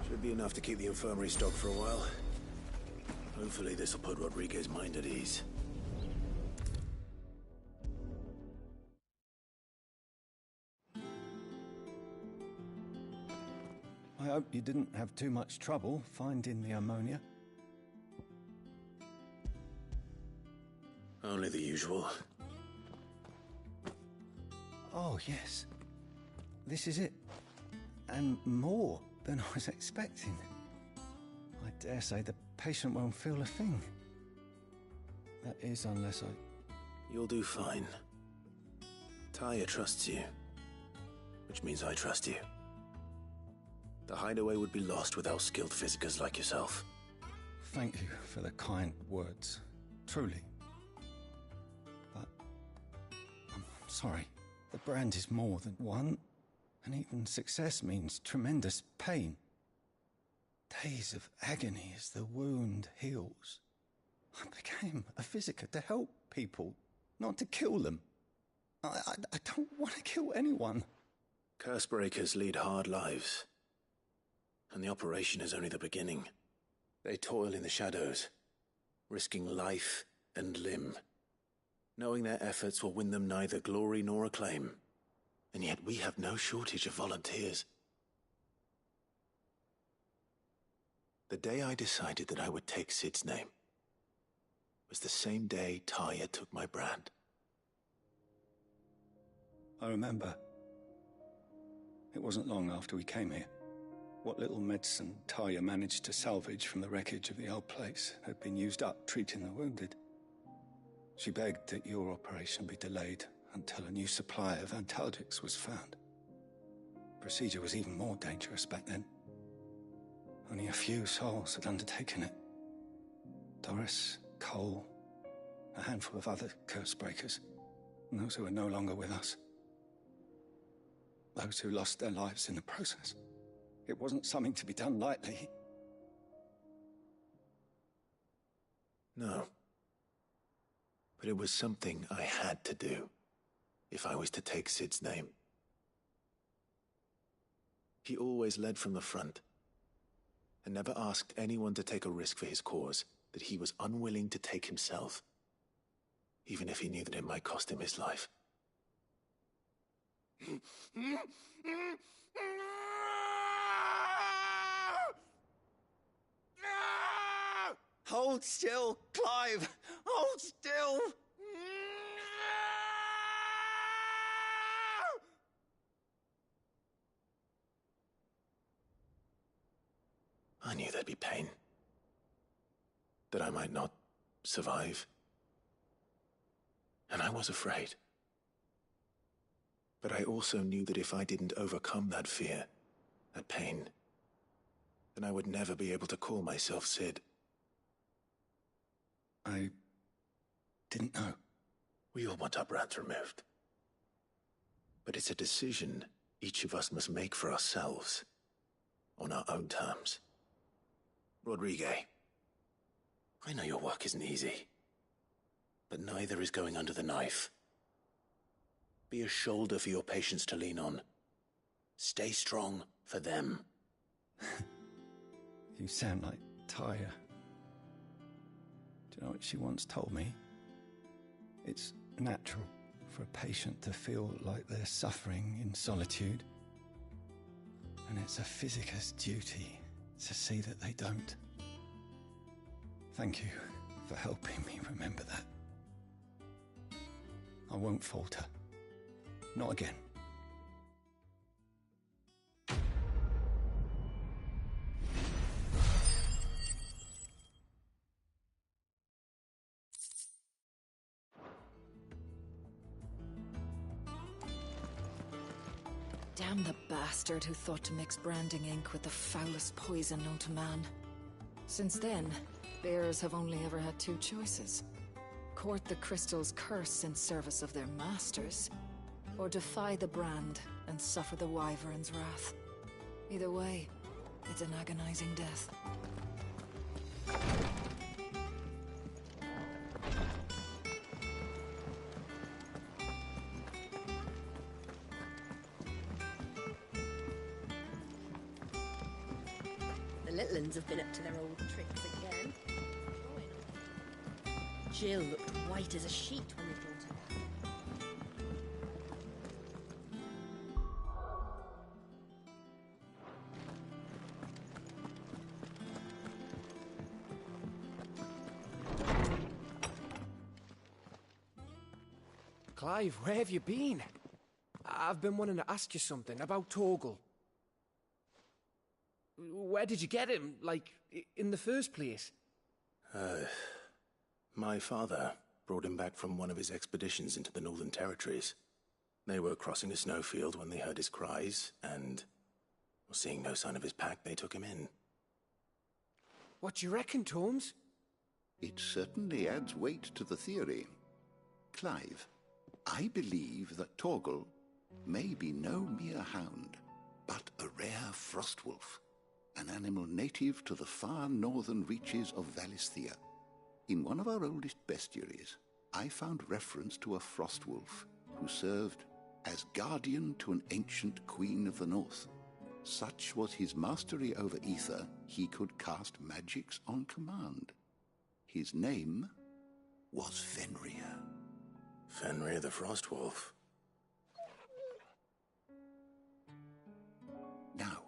Should be enough to keep the infirmary stocked for a while. Hopefully this'll put Rodriguez's mind at ease. I hope you didn't have too much trouble finding the ammonia. Only the usual. Oh, yes. This is it. And more than I was expecting. I dare say the patient won't feel a thing. That is, unless I... You'll do fine. Taya trusts you. Which means I trust you. The hideaway would be lost without skilled physicers like yourself. Thank you for the kind words. Truly. But... I'm sorry. The brand is more than one. And even success means tremendous pain. Days of agony as the wound heals. I became a physiker to help people, not to kill them. I don't want to kill anyone. Cursebreakers lead hard lives. And the operation is only the beginning. They toil in the shadows, risking life and limb, knowing their efforts will win them neither glory nor acclaim. And yet we have no shortage of volunteers. The day I decided that I would take Sid's name was the same day Taya took my brand. I remember. It wasn't long after we came here. What little medicine Taya managed to salvage from the wreckage of the old place had been used up treating the wounded. She begged that your operation be delayed until a new supply of antalgics was found. Procedure was even more dangerous back then. Only a few souls had undertaken it. Doris, Cole, a handful of other curse breakers, and those who are no longer with us. Those who lost their lives in the process. It wasn't something to be done lightly. No. But it was something I had to do, if I was to take Sid's name. He always led from the front, and never asked anyone to take a risk for his cause that he was unwilling to take himself, even if he knew that it might cost him his life. Hold still, Clive! Hold still! I knew there'd be pain. That I might not survive. And I was afraid. But I also knew that if I didn't overcome that fear, that pain, then I would never be able to call myself Sid. I didn't know. We all want our brands removed. But it's a decision each of us must make for ourselves, on our own terms. Rodriguez, I know your work isn't easy, but neither is going under the knife. Be a shoulder for your patients to lean on. Stay strong for them. You sound like Taya. Do you know what she once told me? It's natural for a patient to feel like they're suffering in solitude. And it's a physicist's duty to see that they don't. Thank you for helping me remember that. I won't falter. Not again. Damn the bastard who thought to mix branding ink with the foulest poison known to man. Since then, bears have only ever had two choices. Court the crystal's curse in service of their masters, or defy the brand and suffer the wyvern's wrath. Either way, it's an agonizing death. The little uns have been up to their old tricks again. Jill looked white as a sheet when they brought her back. Clive, where have you been? I've been wanting to ask you something about Torgal. Where did you get him, like, in the first place? My father brought him back from one of his expeditions into the Northern Territories. They were crossing a snowfield when they heard his cries, and, seeing no sign of his pack, they took him in. What do you reckon, Torms? It certainly adds weight to the theory. Clive, I believe that Torgal may be no mere hound, but a rare frostwolf, an animal native to the far northern reaches of Valisthea. In one of our oldest bestiaries, I found reference to a frostwolf who served as guardian to an ancient queen of the north. Such was his mastery over ether, he could cast magics on command. His name was Fenrir. Fenrir the Frostwolf. Now,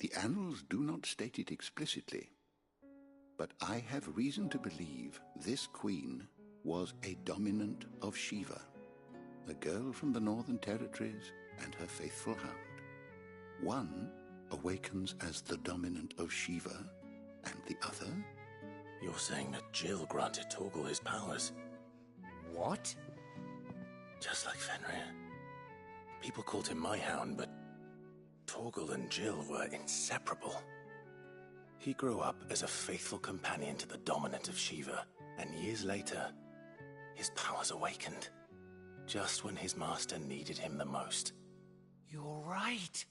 the annals do not state it explicitly, but I have reason to believe this queen was a dominant of Shiva, a girl from the Northern Territories and her faithful hound. One awakens as the dominant of Shiva, and the other... You're saying that Jill granted Torgal his powers? What? Just like Fenrir. People called him my hound, but Torgal and Jill were inseparable. He grew up as a faithful companion to the dominant of Shiva, and years later, his powers awakened, just when his master needed him the most. You're right.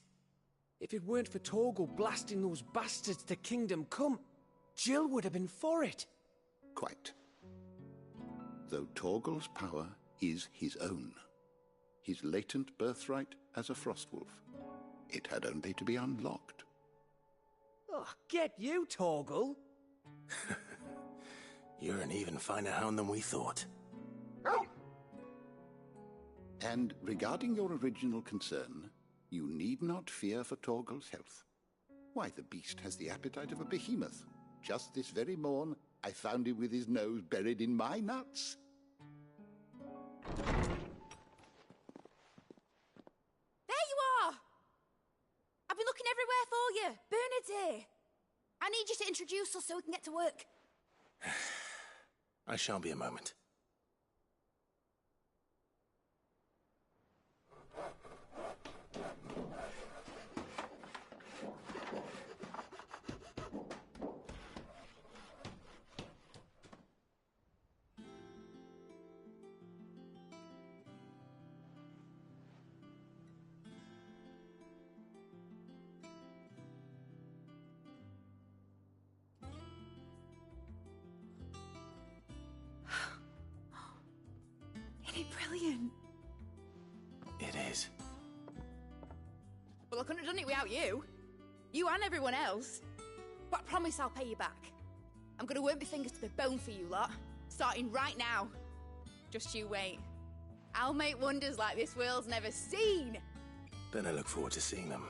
If it weren't for Torgal blasting those bastards to Kingdom Come, Jill would have been for it. Quite. Though Torgal's power is his own, his latent birthright as a Frostwolf, it had only to be unlocked. Oh, get you, Torgal! You're an even finer hound than we thought. And regarding your original concern, you need not fear for Torgal's health. Why, the beast has the appetite of a behemoth. Just this very morn, I found him with his nose buried in my nuts. There you are! I've been looking everywhere for you. Bernard's here. I need you to introduce us so we can get to work. I shall be a moment. Isn't it brilliant? It is. Well, I couldn't have done it without you. You and everyone else. But I promise I'll pay you back. I'm gonna work my fingers to the bone for you lot, starting right now. Just you wait. I'll make wonders like this world's never seen. Then I look forward to seeing them.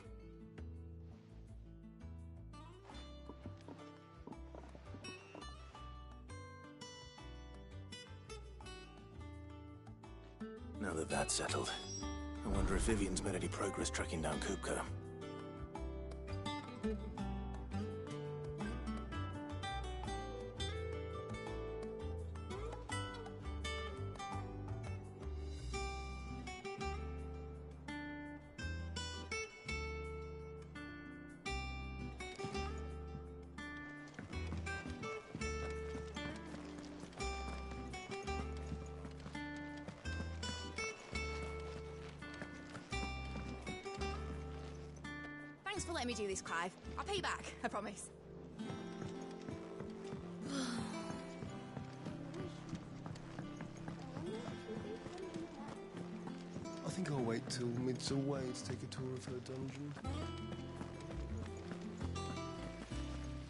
Now that that's settled, I wonder if Vivian's made any progress tracking down Kupka. Thanks for letting me do this, Clive. I'll pay you back, I promise. I think I'll wait till Mid's away to take a tour of her dungeon.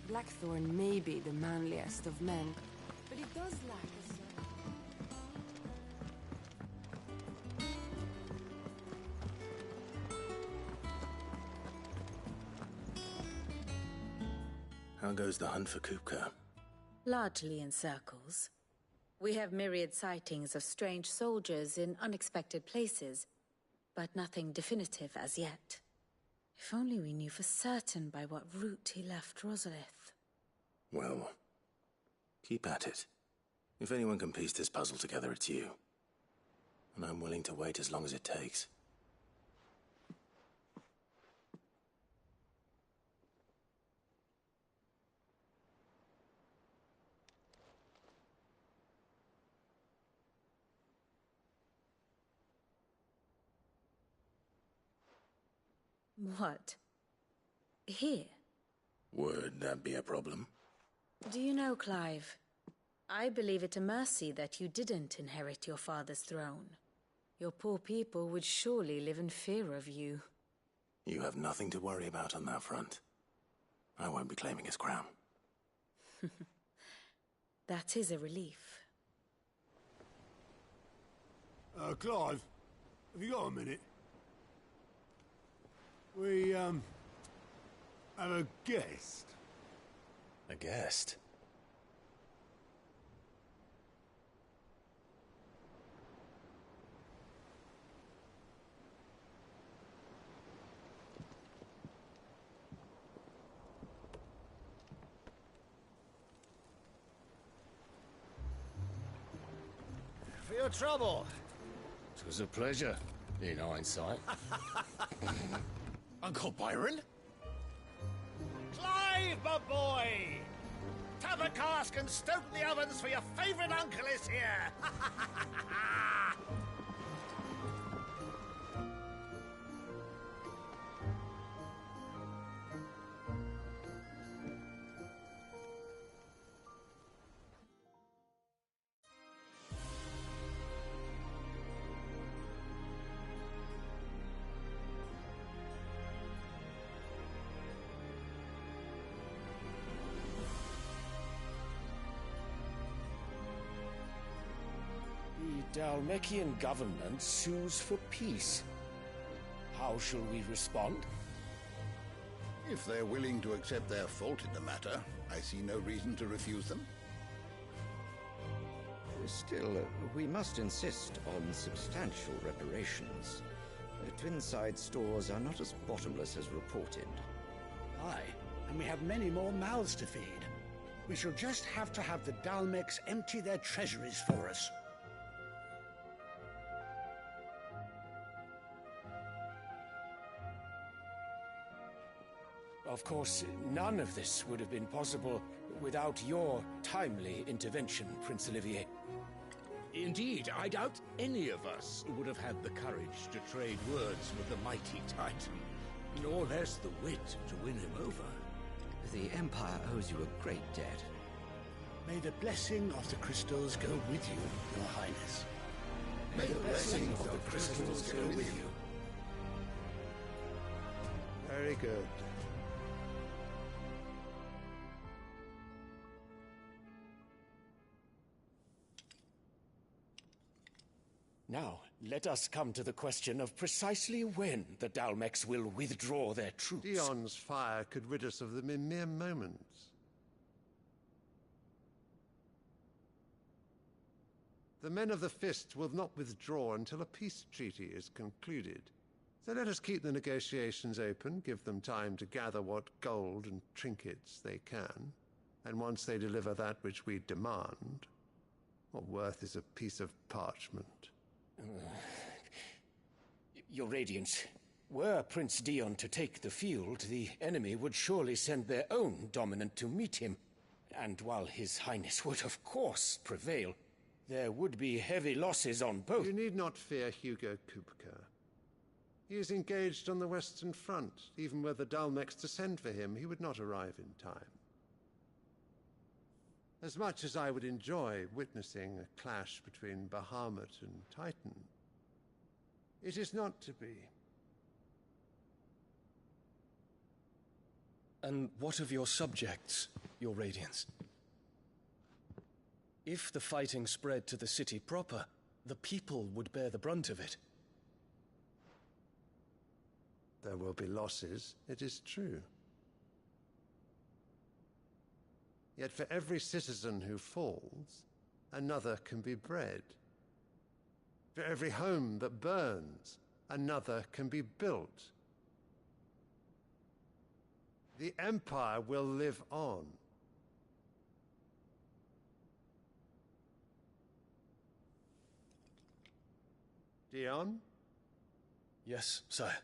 Blackthorn may be the manliest of men, but it does lack a certain... How goes the hunt for Kupka? Largely in circles. We have myriad sightings of strange soldiers in unexpected places, but nothing definitive as yet. If only we knew for certain by what route he left Rosalith. Well, keep at it. If anyone can piece this puzzle together, it's you. And I'm willing to wait as long as it takes. What? Here? Would that be a problem? Do you know, Clive, I believe it a mercy that you didn't inherit your father's throne. Your poor people would surely live in fear of you. You have nothing to worry about on that front. I won't be claiming his crown. That is a relief. Clive, have you got a minute? We, have a guest. A guest? For your trouble. It was a pleasure, in hindsight. Uncle Byron? Clive, my boy! Tap a cask and stoke the ovens for your favourite uncle is here! The Dalmekian government sues for peace. How shall we respond? If they're willing to accept their fault in the matter, I see no reason to refuse them. Still, we must insist on substantial reparations. Twinside stores are not as bottomless as reported. Aye, and we have many more mouths to feed. We shall just have to have the Dalmecs empty their treasuries for us. Of course, none of this would have been possible without your timely intervention, Prince Olivier. Indeed, I doubt any of us would have had the courage to trade words with the mighty Titan, nor less the wit to win him over. The Empire owes you a great debt. May the blessing of the crystals go with you, Your Highness. May the blessing of the crystals go with you. Very good. Now, let us come to the question of precisely when the Dalmecs will withdraw their troops. Dion's fire could rid us of them in mere moments. The men of the Fist will not withdraw until a peace treaty is concluded. So let us keep the negotiations open, give them time to gather what gold and trinkets they can, and once they deliver that which we demand, what worth is a piece of parchment? Your Radiance, were Prince Dion to take the field, the enemy would surely send their own dominant to meet him. And while His Highness would of course prevail, there would be heavy losses on both. You need not fear Hugo Kupka. He is engaged on the Western Front. Even were the Dalmex to send for him, he would not arrive in time. As much as I would enjoy witnessing a clash between Bahamut and Titan, it is not to be. And what of your subjects, Your Radiance? If the fighting spread to the city proper, the people would bear the brunt of it. There will be losses, it is true. Yet for every citizen who falls, another can be bred. For every home that burns, another can be built. The Empire will live on. Dion? Yes, sire.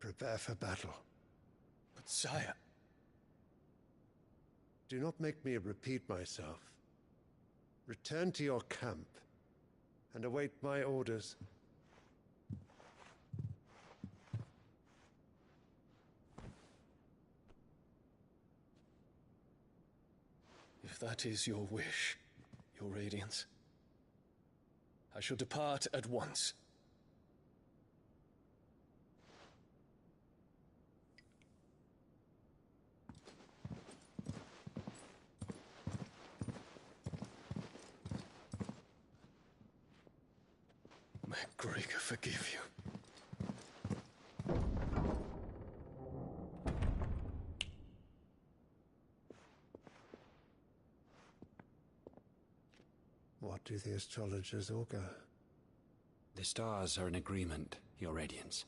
Prepare for battle. But sire... Do not make me repeat myself. Return to your camp and await my orders. If that is your wish, Your Radiance, I shall depart at once. May Gregor forgive you. What do the astrologers augur? The stars are in agreement, Your Radiance.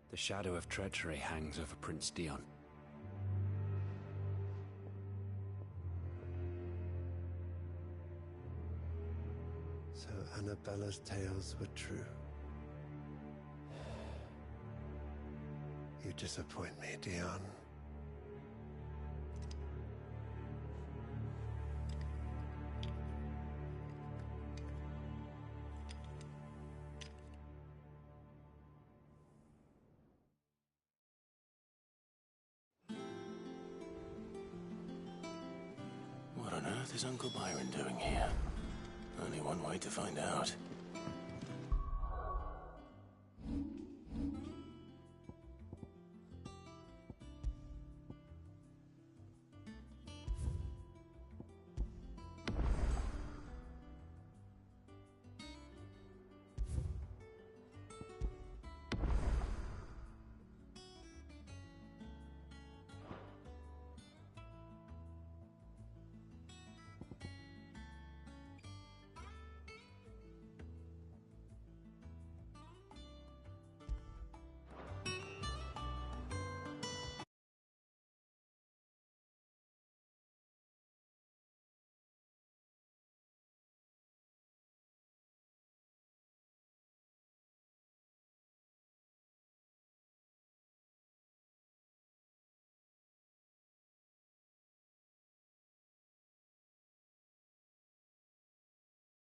The shadow of treachery hangs over Prince Dion. So Annabella's tales were true. You disappoint me, Dion. What on earth is Uncle Byron doing here? Only one way to find out.